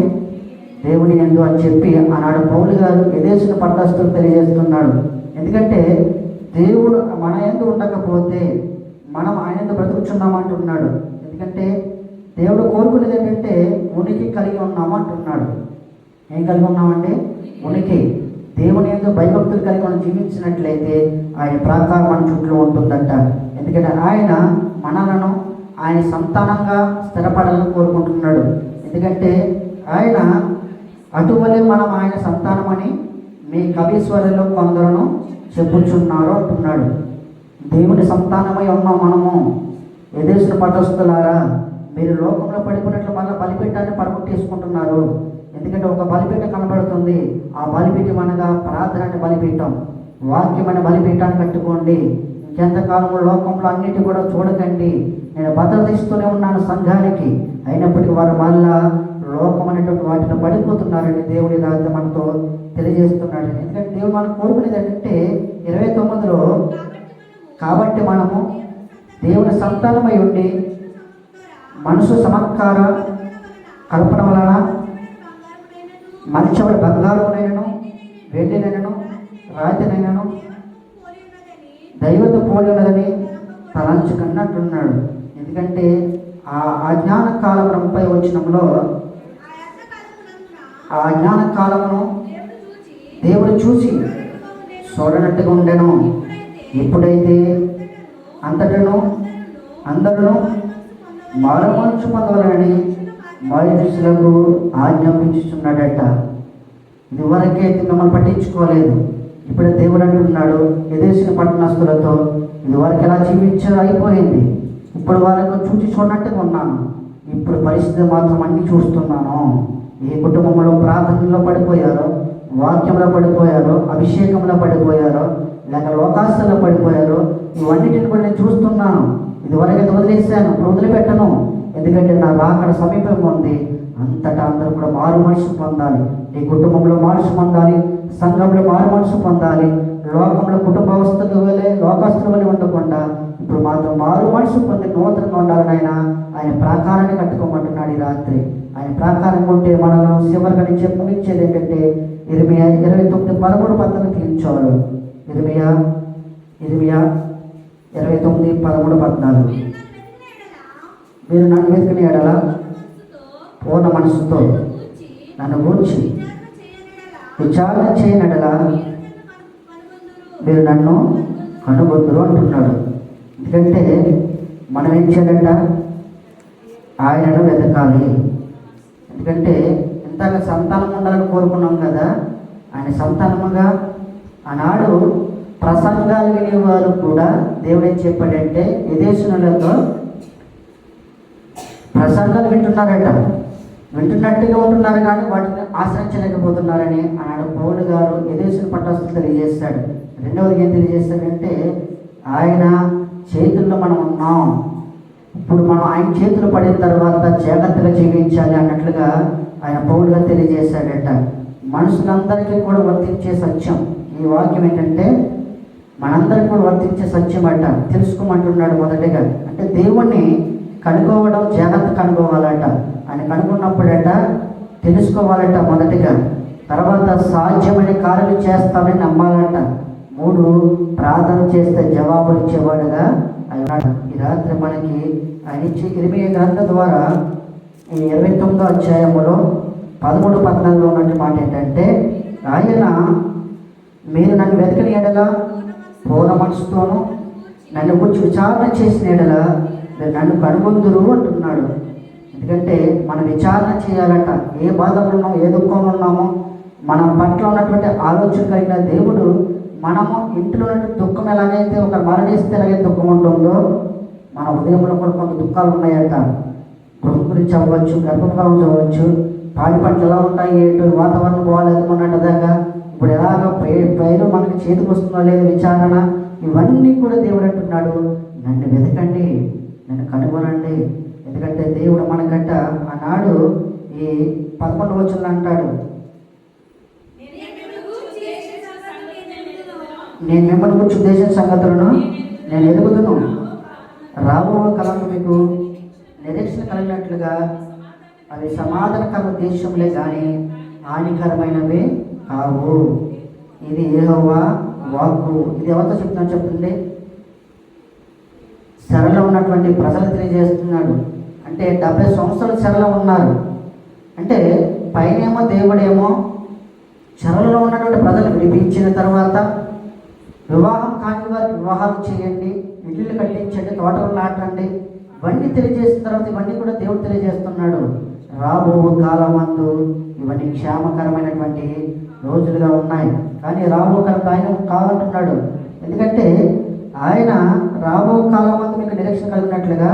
దేవుని ఎందు అని చెప్పి ఆనాడు పౌలు గారు ఎదేశుని పట్టణస్తులకు తెలియజేస్తున్నాడు. ఎందుకంటే దేవుడు మన ఎందు ఉండకపోతే మనం ఆయన ఎందు బ్రతుకుచున్నాం అంటున్నాడు. ఎందుకంటే దేవుడు కోరుకునేది ఏంటంటే ఉనికి కలిగి ఉన్నాము అంటున్నాడు. ఏం కలిగి ఉన్నామండి? ఉనికి. దేవుని ఎందు భయభక్తులు కలిగి మనం జీవించినట్లయితే ఆయన ప్రాకారం మన చుట్టూ ఉంటుందంట. ఎందుకంటే ఆయన మనలను ఆయన సంతానంగా స్థిరపడాలని కోరుకుంటున్నాడు. ఎందుకంటే ఆయన అటువలే మనం ఆయన సంతానమని మీ కవీశ్వరులు కొందరును చెప్పుచున్నారు అంటున్నాడు. దేవుని సంతానమై ఉన్నాం మనము. ఎదేశుల పట్టస్తులారా, మీరు లోకంలో పడిపోయినట్లు మళ్ళీ బలిపీఠాన్ని పరగొట్టేసుకుంటున్నారు. ఎందుకంటే ఒక బలిపీఠం కనబడుతుంది, ఆ బలిపీఠం అనగా ప్రార్థన అంటే బలిపీఠం, వాక్యం అనే బలిపీఠాన్ని కట్టుకోండి. ఇంకెంతకాలంలో లోకంలో అన్నిటి కూడా చూడకండి. నేను భద్రత ఇస్తూనే ఉన్నాను సంఘానికి, అయినప్పటికీ వారు మళ్ళా లోకం అనేటువంటి వాటిలో పడిపోతున్నారని దేవుడి రాజ్యం మనతో తెలియజేస్తున్నాడు. ఎందుకంటే దేవుడు మనం కోరుకునేది ఏంటంటే 29లో, కాబట్టి మనము దేవుని సంతానమై ఉండి మనసు చమత్కార కల్పన వలన మనిషివాడి బంగారునైనను వెండినైనను రాతినైనను దైవత పోలి ఉన్నదని తలంచుకున్నట్టున్నాడు. ఎందుకంటే ఆ అజ్ఞాన కాలం 30 వచనంలో ఆ అజ్ఞాన కాలమును దేవుడు చూసి చూడనట్టుగా ఉండెను. ఎప్పుడైతే అంతటను అందరూ మారుమనసు పొందవాలని మనుషులకు ఆజ్ఞాపించుచున్నాడట. ఇదివరకే మిమ్మల్ని పట్టించుకోలేదు. ఇప్పుడు దేవుడు అంటున్నాడు ఎదేసిన పట్టణస్తులతో, ఇదివరకు ఎలా జీవించారో అయిపోయింది, ఇప్పుడు వాళ్ళకు చూసి చూడనట్టుగా ఉన్నాను, ఇప్పుడు పరిస్థితి మాత్రం అన్నీ చూస్తున్నాను. ఏ కుటుంబంలో ప్రార్థనలో పడిపోయారో, వాక్యంలో పడిపోయారో, అభిషేకంలో పడిపోయారో, లేక లోకాస్తులో పడిపోయారో, ఇవన్నిటిని కూడా నేను చూస్తున్నాను. ఇదివరకు అయితే వదిలేసాను, ఇప్పుడు వదిలిపెట్టను, ఎందుకంటే నా రాకడ సమీపంగా ఉంది. అంతటా అందరూ కూడా మారు మనసు పొందాలి. ఈ కుటుంబంలో మనసు పొందాలి, సంఘంలో మారు మనసు పొందాలి. లోకంలో కుటుంబస్తుల వలె లోకస్తుల వలె ఉండకుండా ఇప్పుడు మాత్రం మారు మనసు పొంది నూతనంగా ఉండాలని ఆయన ప్రాకారాన్ని కట్టుకోమంటున్నాడు ఈ రాత్రి. ఆయన ప్రాకారం ఉంటే మనలో చివరిగా నుంచి ముగించేది ఏంటంటే ఇర్మియా 29:13 తీర్చాడు. ఇర్మియా 29:13 మీరు నన్ను వెతికిన ఎడల పూర్ణ మనసుతో నన్ను గూర్చి విచారణ చేయనడల మీరు నన్ను కనుగొందురు అంటున్నాడు. ఎందుకంటే మనం ఏం చేయాలంట? ఆయనను వెతకాలి. ఎందుకంటే ఇంతగా సంతానం ఉండాలని కోరుకున్నాం కదా, ఆయన సంతానముగా ఆనాడు ప్రసంగాలు వినేవారు కూడా దేవుడు ఏం చెప్పాడంటే విదేశీయులతో ప్రసంగాలు వింటున్నారట, వింటున్నట్టుగా ఉంటున్నారు కానీ వాటిని ఆశ్రయించలేకపోతున్నారని ఆనాడు పౌలు గారు విదేశీయుల పట్టణస్తులు తెలియజేస్తాడు. రెండవది ఏం తెలియజేస్తాడంటే ఆయన చేతుల్లో మనం ఉన్నాం, ఇప్పుడు మనం ఆయన చేతులు పడిన తర్వాత జాగ్రత్తగా జీవించాలి అన్నట్లుగా ఆయన పౌలు గారు తెలియజేశాడట. మనుషులందరికీ కూడా వర్తించే సత్యం ఈ వాక్యం ఏంటంటే మనందరికీ కూడా వర్తించే సత్యం అట. తెలుసుకోమంటున్నాడు మొదటిగా. అంటే దేవుణ్ణి కనుక్కోవడం జాగ్రత్త కనుక్కోవాలట. ఆయన కనుక్కున్నప్పుడట తెలుసుకోవాలట మొదటిగా. తర్వాత సాధ్యమైన కార్యాలు చేస్తామని నమ్మాలట. 3 ప్రార్థన చేస్తే జవాబులు ఇచ్చేవాడుగా ఆయన. ఈ రాత్రి మనకి ఆయన ఇచ్చే ఇర్మియా గ్రంథం ద్వారా ఈ 29వ అధ్యాయంలో 13-14 ఉన్నట్టు మాట ఏంటంటే ఆయన మీరు నన్ను వెతకని ఎడల పూర్ణ మనసుతోనూ నన్ను గురించి విచారణ చేసిన ఎడల మీరు నన్ను కనుగొందురు అంటున్నాడు. ఎందుకంటే మనం విచారణ చేయాలంట. ఏ బాధలు ఉన్నామో, ఏ దుఃఖంలో ఉన్నామో, మన పట్ల ఉన్నటువంటి ఆలోచన కలిగిన దేవుడు మనము ఇంట్లో ఉన్నటువంటి దుఃఖం ఎలాగైతే ఒక మరణిస్తే ఎలాగైతే దుఃఖం ఉంటుందో మన ఉదయంలో కూడా కొంత దుఃఖాలు ఉన్నాయట. కొడుకు గురించి అవ్వచ్చు, గర్భఫలం అవ్వచ్చు, పాడి పంటలు ఎలా ఉంటాయి, ఏంటో వాతావరణం బాగాలేదు అన్నట్టుదాకా ఇప్పుడు ఎలాగ పైరు మనకి చేతికి వస్తుందో లేదు విచారణ, ఇవన్నీ కూడా దేవుడు అంటున్నాడు నన్ను వెతకండి, నన్ను కనుగొనండి. ఎందుకంటే దేవుడు మనకంట ఆనాడు ఈ 11వ వచనంలో అంటాడు నేను మిమ్మల్ని గురించి ఉద్దేశించిన సంగతులను నేను ఎదుగుదును, రాబో కాలంలో మీకు నిరీక్షణ కలిగినట్లుగా అవి సమాధానకర ఉద్దేశంలే కానీ హానికరమైనవి కావు. ఇది యెహోవా వాక్కు. ఇది ఎవరితో చెప్తున్నాను చెప్పండి? చెరలో ఉన్నటువంటి ప్రజలు తెలియజేస్తున్నాడు. అంటే 70 సంవత్సరాలు చెరలో ఉన్నారు. అంటే పైనేమో దేవుడేమో చెరలో ఉన్నటువంటి ప్రజలు విడిపించిన తర్వాత వివాహం కాని వారికి వివాహాలు చేయండి, ఇల్లు కట్టించండి, తోటలు నాటండి, ఇవన్నీ తెలియజేసిన తర్వాత ఇవన్నీ కూడా దేవుడు తెలియజేస్తున్నాడు. రాబో కాలమందు ఇవన్నీ క్షేమకరమైనటువంటి రోజులుగా ఉన్నాయి. కానీ రాబో కాలం ఆయన కావాలంటున్నాడు. ఎందుకంటే ఆయన రాబో కాలమందు మీకు నిరీక్షణ కలిగినట్లుగా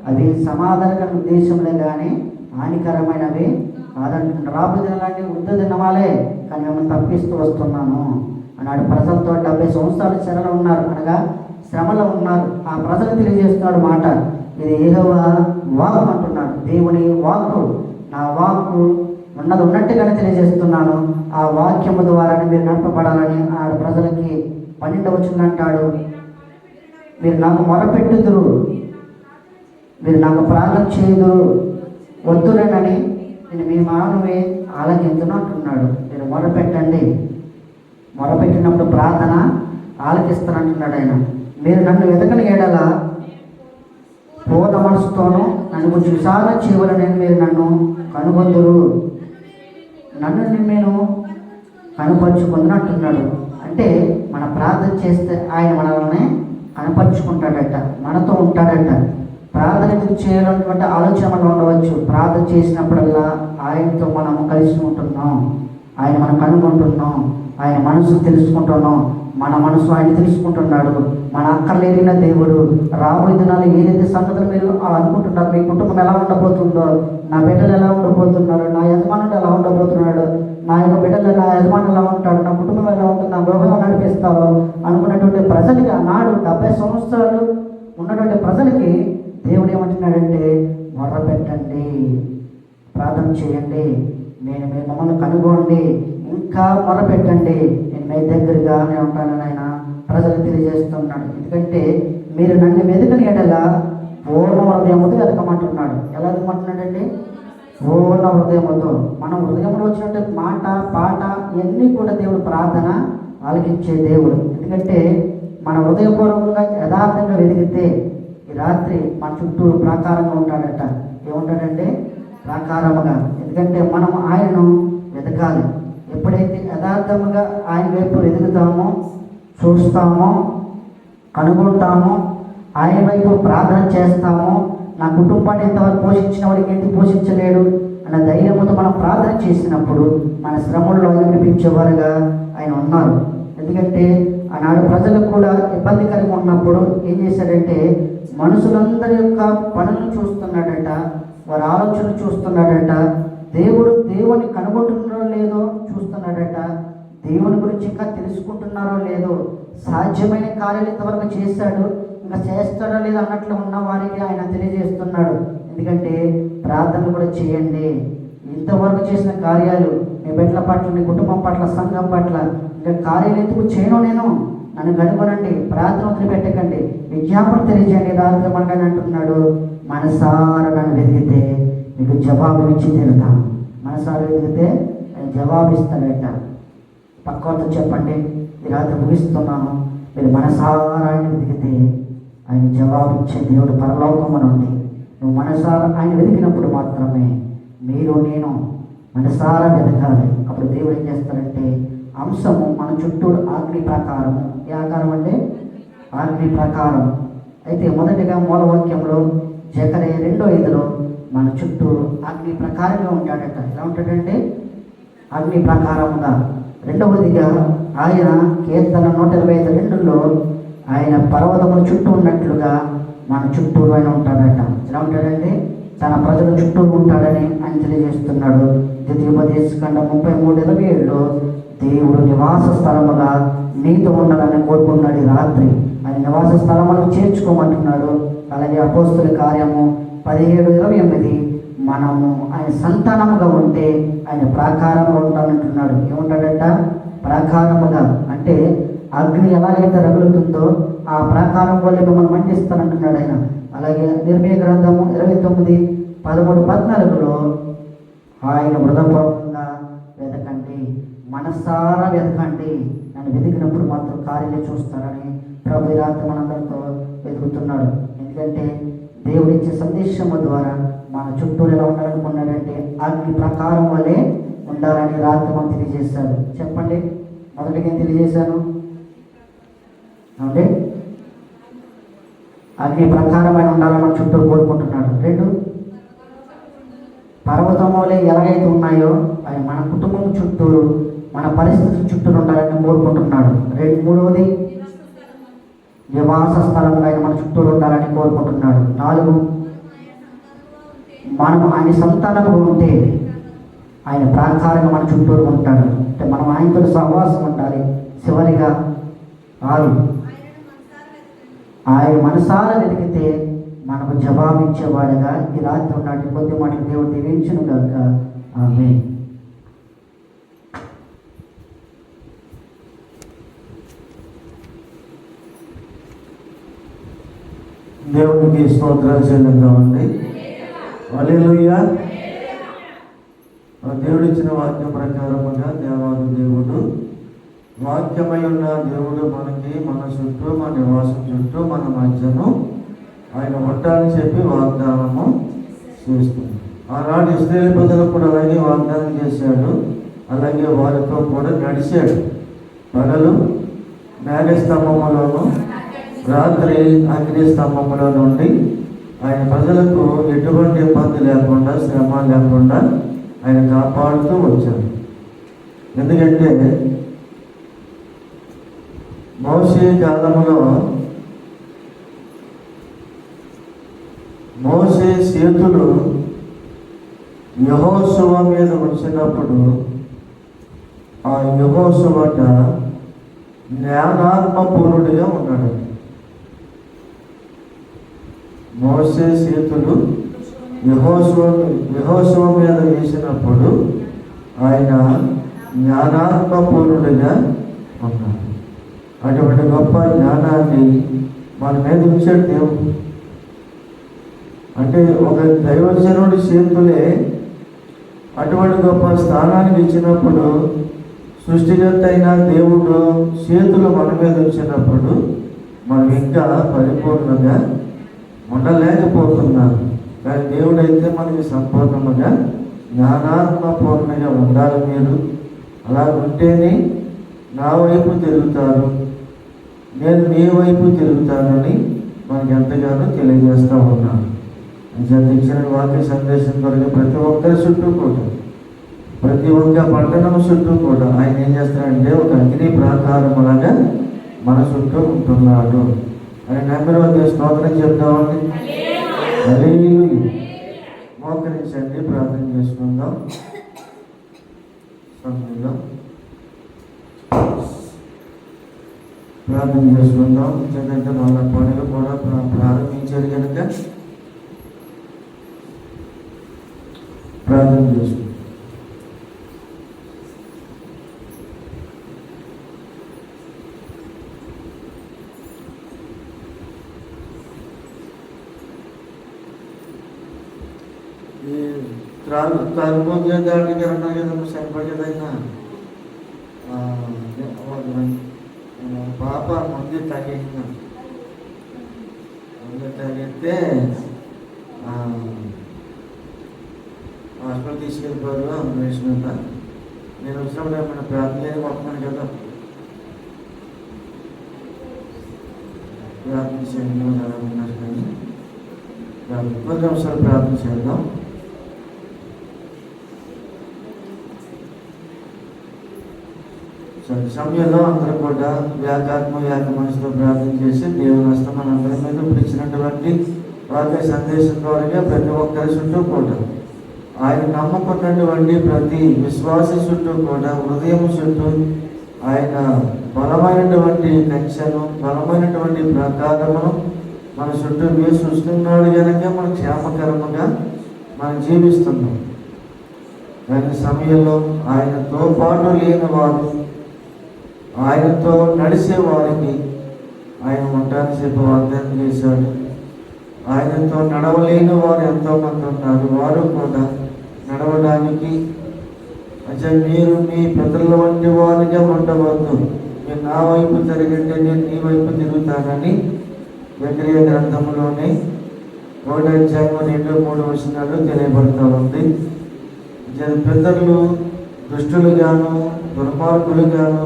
అవి సమాధానకర ఉద్దేశంలే కానీ హానికరమైనవి కాదంటున్నాడు. రాబో దినాలన్నీ వృద్ధ దినమాలే కానీ మిమ్మల్ని తప్పిస్తూ వస్తున్నాను అన్నాడు. ప్రజలతో 70 సంవత్సరాలు చెరలో ఉన్నారు, అనగా శ్రమలో ఉన్నారు. ఆ ప్రజలు తెలియజేస్తున్నాడు మాట. ఇది యెహోవా వాక్కు అంటున్నాడు. దేవుని వాక్కు, నా వాక్కు ఉన్నది ఉన్నట్టుగానే తెలియజేస్తున్నాను. ఆ వాక్యము ద్వారా మీరు నడపబడాలని ఆ ప్రజలకి 12వ వచనం అంటాడు, మీరు నాకు మొరపెట్టుదురు, మీరు నాకు ప్రార్థన చేయుదురు, వద్దులేనని నేను మీ మానవే ఆలకించును అంటున్నాడు. మీరు మొరపెట్టండి, మొరపెట్టినప్పుడు ప్రార్థన ఆలకిస్తానంటున్నాడు ఆయన. మీరు నన్ను వెతకని ఎడల పూర్ణ మనసుతోనూ నన్ను గురించి విచారణ చేయవలని మీరు నన్ను కనుగొందురు, నన్ను నేను కనుపరుచుకుందని అంటున్నాడు. అంటే మన ప్రార్థన చేస్తే ఆయన మనల్ని కనపరుచుకుంటాడట, మనతో ఉంటాడట. ప్రార్థన ఎందుకు చేయాలన్నటువంటి ఆలోచన మనలో ఉండవచ్చు. ప్రార్థన చేసినప్పుడల్లా ఆయనతో మనం కలిసి ఉంటున్నాం, ఆయన మనం కనుగొంటున్నాం, ఆయన మనసు తెలుసుకుంటున్నాం, మన మనసు ఆయన తెలుసుకుంటున్నాడు. మన అక్కర్లేరిన దేవుడు. రాబోయే దినాలు ఏదైతే సంగతులు మీరు అనుకుంటున్నారు, మీ కుటుంబం ఎలా ఉండబోతుందో, నా బిడ్డలు ఎలా ఉండబోతున్నారు, నా యజమానుడు ఎలా ఉండబోతున్నాడు, నా యొక్క బిడ్డలు నా యజమానుడు ఎలా ఉంటాడు, నా కుటుంబం ఎలా ఉంటుంది, నా గృహం నడిపిస్తావో అనుకున్నటువంటి ప్రజలకి ఆనాడు 70 సంవత్సరాలు ఉన్నటువంటి ప్రజలకి దేవుడు ఏమంటున్నాడంటే, మొర్ర పెట్టండి, ప్రార్థన చేయండి, నేను మీ మమ్మల్ని కనుగోండి, ఇంకా మొరపెట్టండి, నేను మీ దగ్గరగా నేను ఉంటానని ఆయన ప్రజలకు తెలియజేస్తున్నాడు. ఎందుకంటే మీరు నన్ను వెతకని ఎడల పూర్ణ హృదయముతో వెతకమంటున్నాడు. ఎలా వెతకమంటున్నాడండి? పూర్ణ హృదయముతో. మనం హృదయంలో వచ్చినట్టు మాట పాట ఇవన్నీ కూడా దేవుడు ప్రార్థన ఆలకించే దేవుడు. ఎందుకంటే మన హృదయపూర్వకంగా యథార్థంగా వెతికితే ఈ రాత్రి మన చుట్టూ ప్రాకారంగా ఉంటాడట. ఏముంటాడంటే? ప్రాకారముగా. ఎందుకంటే మనం ఆయనను వెతకాలి. ఎప్పుడైతే యథార్థముగా ఆయన వైపు వెతుకుతామో, చూస్తామో, కనుగొంటామో, ఆయన వైపు ప్రార్థన చేస్తామో, నా కుటుంబాన్ని ఇంతవరకు పోషించిన వాడికి ఎందుకు పోషించలేడు అన్న ధైర్యంతో మనం ప్రార్థన చేసినప్పుడు మన శ్రమల్లో వినిపించేవారుగా ఆయన ఉన్నారు. ఎందుకంటే ఆనాడు ప్రజలకు కూడా ఇబ్బందికరంగా ఉన్నప్పుడు ఏం చేశాడంటే, మనుషులందరి యొక్క పనులను చూస్తున్నాడట, వారి ఆలోచనలు చూస్తున్నాడట, దేవుని కనుగొంటున్నారో లేదో చూస్తున్నాడట, దేవుని గురించి ఇంకా తెలుసుకుంటున్నారో లేదో, సాధ్యమైన కార్యాలు ఇంతవరకు చేశాడు, ఇంకా చేస్తాడో లేదో అన్నట్లు ఉన్న వారికి ఆయన తెలియజేస్తున్నాడు. ఎందుకంటే ప్రార్థన కూడా చేయండి, ఇంతవరకు చేసిన కార్యాలు నీ బిడ్డల పట్ల, నీ కుటుంబం పట్ల, సంఘం పట్ల ఇంకా కార్యాలు ఎందుకు చేయను, నేను నన్ను కనుగొనండి, ప్రార్థన వదిలిపెట్టకండి, విజ్ఞాపన తెలియజేయండి. రాత్రి మనకని అంటున్నాడు, మనసారా నన్ను వెతికితే మీకు జవాబు ఇచ్చి తిరుగుతాను. మనసారా వెతికితే ఆయన జవాబిస్తాడట. పక్కతో చెప్పండి, ఈ రాత్రి ముగిస్తున్నాను, మీరు మనసారా ఆయన వెతికితే ఆయన జవాబు ఇచ్చే దేవుడు పరలోకము నుండి. నువ్వు మనసారా ఆయన వెతికినప్పుడు మాత్రమే మీరు నేను మనసారా వెతకాలి. అప్పుడు దేవుడు ఏం చేస్తాడంటే, అంశము మన చుట్టూ ఆగ్ని ప్రకారము. ఏ ఆకారం అంటే? ఆగ్ని ప్రకారం. అయితే మొదటిగా మూలవాక్యంలో జకరియా 2:5 మన చుట్టూ అగ్ని ప్రకారంగా ఉంటాడట. ఎలా ఉంటాడంటే? అగ్ని ప్రకారముగా. రెండవదిగా ఆయన కీర్తన 125:2 ఆయన పర్వతముల చుట్టూ ఉన్నట్లుగా మన చుట్టూ ఆయన ఉంటాడట. ఎలా ఉంటాడంటే? తన ప్రజల చుట్టూ ఉంటాడని ఆయన తెలియజేస్తున్నాడు. ద్వితీయోపదేశకాండం 33:27 దేవుడు నివాస స్థలముగా నీతో ఉండాలని కోరుకున్నాడు. ఈ రాత్రి ఆయన నివాస స్థలమును చేర్చుకోమంటున్నాడు. అలాగే అపోస్తుల కార్యము 17:28 మనము ఆయన సంతానముగా ఉంటే ఆయన ప్రాకారంగా ఉంటానంటున్నాడు. ఏముంటాడట? ప్రాకారముగా. అంటే అగ్ని ఎలాగైతే రగులుతుందో ఆ ప్రాకారం వల్ల మిమ్మల్ని మండిస్తానంటున్నాడు ఆయన. అలాగే నిర్మయ గ్రంథము 29:13-14 ఆయన హృదయపూర్వకంగా వెతకండి, మనసారా వెతకండి, నన్ను వెతికినప్పుడు మాత్రం కార్యాలు చూస్తారని ప్రభు ఈ రాత్రి మనందరితో వెతుకుతున్నాడు. ఎందుకంటే దేవుడు ఇచ్చే సందేశము ద్వారా మన చుట్టూ ఎలా ఉండాలనుకున్నాడంటే అగ్ని ప్రకారం వల్లే ఉండాలని రాత్రి మనం తెలియజేశాడు. చెప్పండి, మొదటిగా ఏం తెలియజేశాను అంటే అగ్ని ప్రకారమైన ఉండాలని మన చుట్టూ కోరుకుంటున్నాడు. 2 పర్వతం వల్లే ఎలాగైతే ఉన్నాయో అవి మన కుటుంబం చుట్టూ, మన పరిస్థితుల చుట్టూ ఉండాలని కోరుకుంటున్నాడు. 3వది నివాస స్థలంగా ఆయన మన చుట్టూ ఉండాలని కోరుకుంటున్నాడు. 4 మనం ఆయన సంతానంగా ఉంటే ఆయన ప్రాకారంగా మన చుట్టూరు ఉంటాడు. అంటే మనం ఆయనతో సహవాసం ఉండాలి. చివరిగా 6 ఆయన మనసారా వెతికితే మనకు జవాబు ఇచ్చేవాడుగా ఈ రాత్రి ఉన్నాడు. కొద్ది మాటలు దేవుడు దీవించును గాక. ఆమేన్. దేవునికి స్తోత్రాలు చెల్లిద్దామండి. హల్లెలూయా. దేవుడు ఇచ్చిన వాక్యం ప్రకారముగా దేవాది దేవుడు వాక్యమై ఉన్న దేవుడు మనకి మన చుట్టూ, మన నివాసం చుట్టూ, మన మధ్యను ఆయన ఉంటాడని చెప్పి వాగ్దానము చేస్తుంది. ఆనాడు ఇశ్రాయేలు ప్రజలకు కూడా అలాగే వాగ్దానం చేశాడు. అలాగే వారితో కూడా నడిచాడు. పగలు మేఘస్తంభములోను, రాత్రి అగ్ని స్తంభములో నుండి ఆయన ప్రజలకు ఎటువంటి ఇబ్బంది లేకుండా, శ్రమ లేకుండా ఆయన కాపాడుతూ వచ్చారు. ఎందుకంటే మోషే కాలంలో మోషే చేతులు యెహోషువ మీద వచ్చినప్పుడు ఆ యెహోషువట జ్ఞానాత్మపూర్ణుడిగా ఉన్నాడు. మోషే చేతులు యెహోషువ మీద వేసినప్పుడు ఆయన జ్ఞానాత్మపూర్ణుడిగా ఉన్నాడు. అటువంటి గొప్ప జ్ఞానాన్ని మన మీద ఉంచాడు దేవుడు. అంటే ఒక దైవజనుడి చేతులే అటువంటి గొప్ప స్థానానికి ఇచ్చినప్పుడు, సృష్టికర్త అయిన దేవుడు చేతులు మన మీద ఉంచినప్పుడు మనం ఇంకా పరిపూర్ణంగా ఉండలేకపోతున్నాం. కానీ దేవుడైతే మనకి సంపూర్ణంగా జ్ఞానాత్మపూర్ణంగా ఉండాలి. మీరు అలా ఉంటేనే నా వైపు తిరుగుతారు, నేను మీ వైపు తిరుగుతానని మనకి ఎంతగానో తెలియజేస్తూ ఉన్నాను. ఇచ్చిన వాక్య సందేశం కొరకు ప్రతి ఒక్కరి చుట్టూ కూడా, ప్రతి ఒక్క పట్టణం చుట్టూ కూడా ఆయన ఏం చేస్తాడంటే ఒక అగ్ని ప్రాకారములాగా మన చుట్టూ ఉంటున్నాడు అని నమ్మిన వద్ద స్తోత్రం చెప్తామండి. హల్లెలూయా. మోకరించండి, ప్రార్థన చేసుకుందాం. సమయంలో ప్రార్థన చేసుకుందాం. ఎందుకంటే మన పనులు కూడా ప్రారంభించారు కనుక ప్రార్థన చేసుకుందాం. ఈ తాలిపోతే దానికి అన్నారు కదా, సరిపడేదైనా పాప మందు తాగేసిన మందు తాగితే హాస్పిటల్ తీసుకెళ్ళిపోయారు. అంబులెన్స్ మీద నేను వచ్చినప్పుడు ఏమైనా ప్రార్థన చేయకపోతున్నాను కదా, ప్రార్థన చేయండి ఉన్నారు కానీ కొన్ని నిమిషాలు ప్రార్థన చేద్దాం. సమయంలో అందరూ కూడా వ్యాకాత్మ మనసుతో ప్రార్థన చేసి దేవుని హస్తం మనందరి మీద పిలిచినటువంటి వాక్య సందేశం ద్వారా ప్రతి ఒక్కరి చుట్టూ కూడా ఆయన నమ్ముకున్నటువంటి ప్రతి విశ్వాసి చుట్టూ కూడా హృదయం చుట్టూ ఆయన బలమైనటువంటి కంచెను, బలమైనటువంటి ప్రకారమును మన చుట్టూ వేస్తున్నాడు కనుక మన క్షేమకరముగా మనం జీవిస్తున్నాం. కానీ సమయంలో ఆయనతో పాటు లేని వారు, ఆయనతో నడిచే వారికి ఆయన ఉంటానని చెప్పి వాగ్దానం చేశాడు. ఆయనతో నడవలేని వారు ఎంతోమంది ఉన్నారు. వారు కూడా నడవడానికి అంటే మీరు మీ పితరుల వంటి వారిగా ఉండవద్దు, మీరు నా వైపు తిరిగితే నేను నీ వైపు తిరుగుతానని జకరియా గ్రంథంలోనే 1:2-3 తెలియబడుతూ ఉంది. పితరులు దుష్టులుగాను దుర్మార్గులుగాను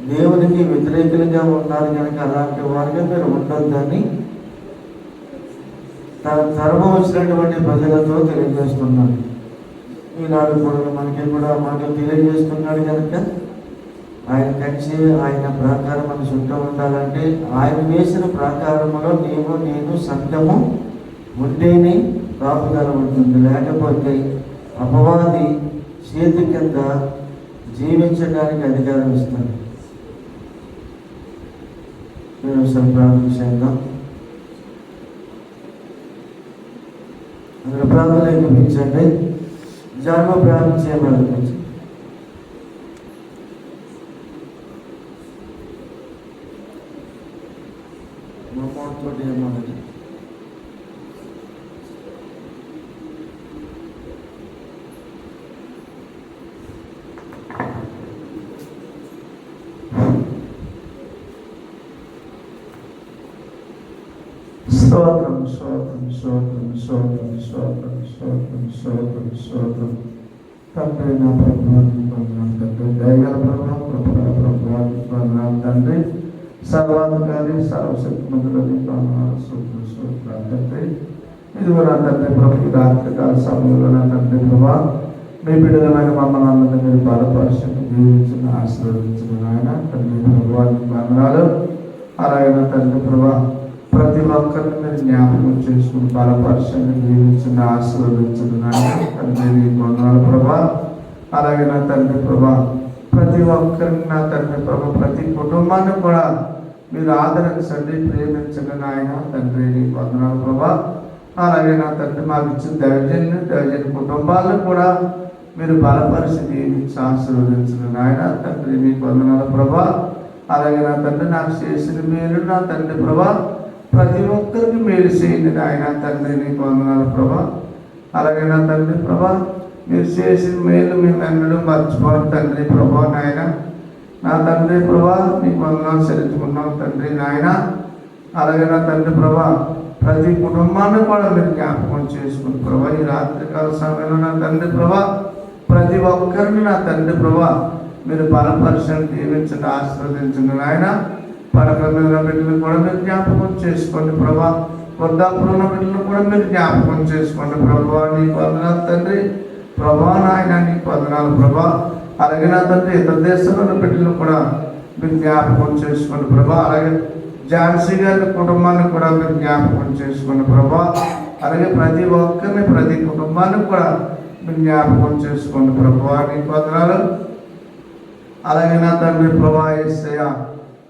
దేవునికి వ్యతిరేకులుగా ఉన్నారు కనుక అలాంటి వారిగా మీరు ఉండొద్దని తన తరము వచ్చినటువంటి ప్రజలతో తెలియజేస్తున్నాడు. ఈనాడు కూడా మనకి కూడా మాటలు తెలియజేస్తున్నాడు కనుక ఆయన కంచి ఆయన ప్రాకారం మన చుట్టూ ఉండాలంటే ఆయన వేసిన ప్రాకారంలో నీవు నేను సంఘము ఉంటేనే కాపుదల ఉంటుంది. లేకపోతే అపవాది చేతి కింద జీవించడానికి అధికారం ఇస్తాడు. ప్రార్థన చేద్దాం. అందులో ప్రార్థన ఏకీపించండి. జన్మ ప్రార్థన చేయమని తోటి ఏమన్నది స్తోత్రం స్తోత్రం స్తోత్రం స్తోత్రం స్తోత్రం స్తోత్రం స్తోత్రం స్తోత్రం తండ్రి నా ప్రభుత్వం తండ్రి దయగల ప్రభుత్వం తండ్రి సర్వాధికారి సర్వశక్తిమంతులని తండ్రి, ఇదిగో నా తండ్రి ప్రభు ఈ రాత్రికాల సమయంలో నా తండ్రి ప్రభా మీ బిడ్డలమైన మమ్మల్ని అందరినీ మీరు బలపరచండి, దీవించిన ఆశీర్వదించిన నాయన తండ్రి ప్రభువానికి వందనాలు. అలాగే నా తండ్రి ప్రభా ప్రతి ఒక్కరిని మీరు జ్ఞాపకం చేసుకుని బలపరచండి, దీవించిన ఆశీర్వదించిన నాయన తండ్రి నీకు వందనాలు ప్రభా. అలాగే నా తండ్రి ప్రభా ప్రతి ఒక్కరిని నా తండ్రి ప్రభా ప్రతి కుటుంబాన్ని కూడా మీరు ఆదరించండి, ప్రేమించండి నాయన తండ్రి నీకు వందనాలు ప్రభా. అలాగే నా తండ్రి మాకు ఇచ్చిన దైవజన్య కుటుంబాలను కూడా మీరు బలపరిచి దీవించి ఆశీర్వదించండి నాయన తండ్రి నీకు వందనాలు ప్రభా. అలాగే నా తండ్రి నాకు చేసిన మేలు నా తండ్రి ప్రభా ప్రతి ఒక్కరికి మేలు చేయండి నాయన తండ్రి నీకు వందనాలు ప్రభా. అలాగే నా తండ్రి ప్రభా మీరు చేసిన మేలు మేము ఎన్నడూ మర్చిపోను తండ్రి ప్రభా నాయన. నా తండ్రి ప్రభా నీకు వందనాలు చెల్లించుకున్నాం తండ్రి నాయన. అలాగే నా తండ్రి ప్రభా ప్రతి కుటుంబాన్ని కూడా మీరు జ్ఞాపకం చేసుకుని ప్రభా ఈ రాత్రికాల సమయంలో నా తండ్రి ప్రభా ప్రతి ఒక్కరిని నా తండ్రి ప్రభా మీరు బలపరచండి, దీవించండి, ఆశీర్వదించండి నాయన. పడక మీద బిడ్డలు కూడా మీరు జ్ఞాపకం చేసుకోండి ప్రభా, వృద్ధాపులో ఉన్న బిడ్డలు కూడా మీరు జ్ఞాపకం చేసుకోండి ప్రభా నీకు వందనాలు తండ్రి ప్రభా నాయన నీకు వందనాలు ప్రభా. అలాగే నా తండ్రి ఇతర దేశంలో ఉన్న బిడ్డలు కూడా మీరు జ్ఞాపకం చేసుకోండి ప్రభా. అలాగే ఝాన్సీ గారి కుటుంబాన్ని కూడా మీరు జ్ఞాపకం చేసుకోండి ప్రభా. అలాగే ప్రతి ఒక్కరిని ప్రతి కుటుంబాన్ని కూడా మీరు జ్ఞాపకం చేసుకోండి ప్రభా నీకు వందనాలు. అలాగే నా తండ్రి ప్రభా యేసయ్య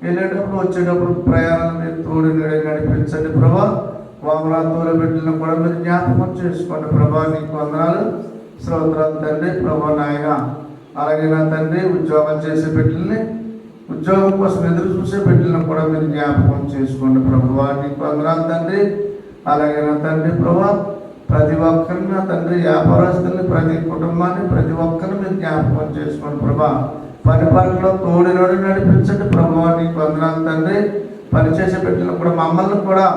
వెళ్ళేటప్పుడు వచ్చేటప్పుడు ప్రయాణం మీరు తోడు నడిపించండి ప్రభా. వామరాతూర బిడ్డలను కూడా మీరు జ్ఞాపకం చేసుకోండి ప్రభా నీకు వందనాలు స్తోత్రాలు తండ్రి ప్రభా నాయన. అలాగే నా తండ్రి ఉద్యోగం చేసే బిడ్డల్ని ఉద్యోగం కోసం ఎదురు చూసే బిడ్డలను కూడా మీరు జ్ఞాపకం చేసుకోండి ప్రభువా నీకు వందనాలు తండ్రి. అలాగే నా తండ్రి ప్రభా ప్రతి ఒక్కరిని నా తండ్రి వ్యాపారస్తుల్ని ప్రతి కుటుంబాన్ని ప్రతి ఒక్కరిని మీరు జ్ఞాపకం చేసుకోండి ప్రభా. పని పనుల్లో తోడినోడి నడిపించండి ప్రభువా నీకు వందనాలు తండ్రి. పనిచేసే బిడ్డలు కూడా మమ్మల్ని కూడా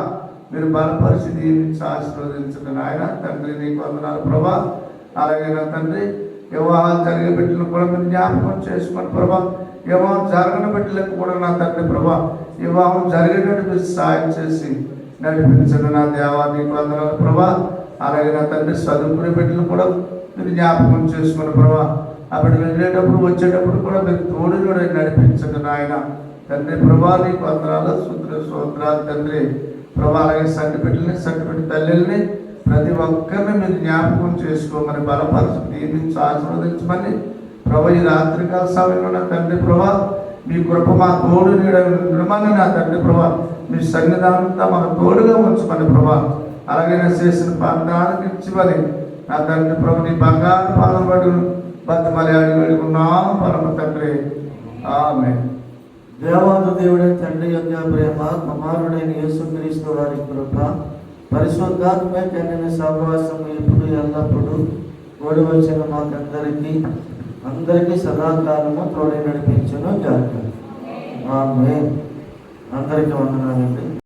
మీరు బలపరిచి దీవించి ఆశీర్వదించండి నాయన తండ్రి నీకు వందనాలు ప్రభా. అలాగే నా తండ్రి వివాహాలు జరిగే బిడ్డలు కూడా మీరు జ్ఞాపకం చేసుకోండి ప్రభా. వివాహం జరగని బిడ్డలకు కూడా నా తండ్రి ప్రభా వివాహం జరిగేటట్టు మీరు సాయం చేసి నడిపించండి నా దేవా నీకు వందనాలు ప్రభా. అలాగే నా తండ్రి చదువుకునే బిడ్డలు కూడా మీరు జ్ఞాపకం చేసుకోండి ప్రభా. అప్పుడు వెళ్ళేటప్పుడు వచ్చేటప్పుడు కూడా మీరు తోడు నడిపించండి నాయన తండ్రి ప్రభా నీకు వందనాలు సూత్రాలు తండ్రి ప్రభా. అలాగే సంటి బిడ్డ తల్లిని ప్రతి ఒక్కరిని మీరు జ్ఞాపకం చేసుకోమని బలపరచు దీవించి ఆశీర్వదించమని ప్రభా ఈ రాత్రికాల సమయంలో నా తండ్రి ప్రభా మీ కృప మా తోడు నిడమని నా తండ్రి ప్రభా మీ సన్నిధానంతా మాకు తోడుగా ఉంచమని ప్రభా. అలాగే నేను చేసిన ప్రాంతానికి ఇచ్చిమని నా తండ్రి ప్రభు నీ బంగారు పాదం పడి బతిమలి అడుగున్నాం పరమ తండ్రి ఆమేన్. దేవాది దేవుడే తండ్రి యొక్క ప్రేమ కుమారుడైన యేసుక్రీస్తు వారి కృప పరిశుద్ధాత్మ కన్యన సహవాసం ఎప్పుడు ఎల్లప్పుడూ ఓడి వచ్చిన మాకందరికీ సదాకాలము తోడే నడిపించును గాక ఆమేన్. అందరికీ వందనాలండి.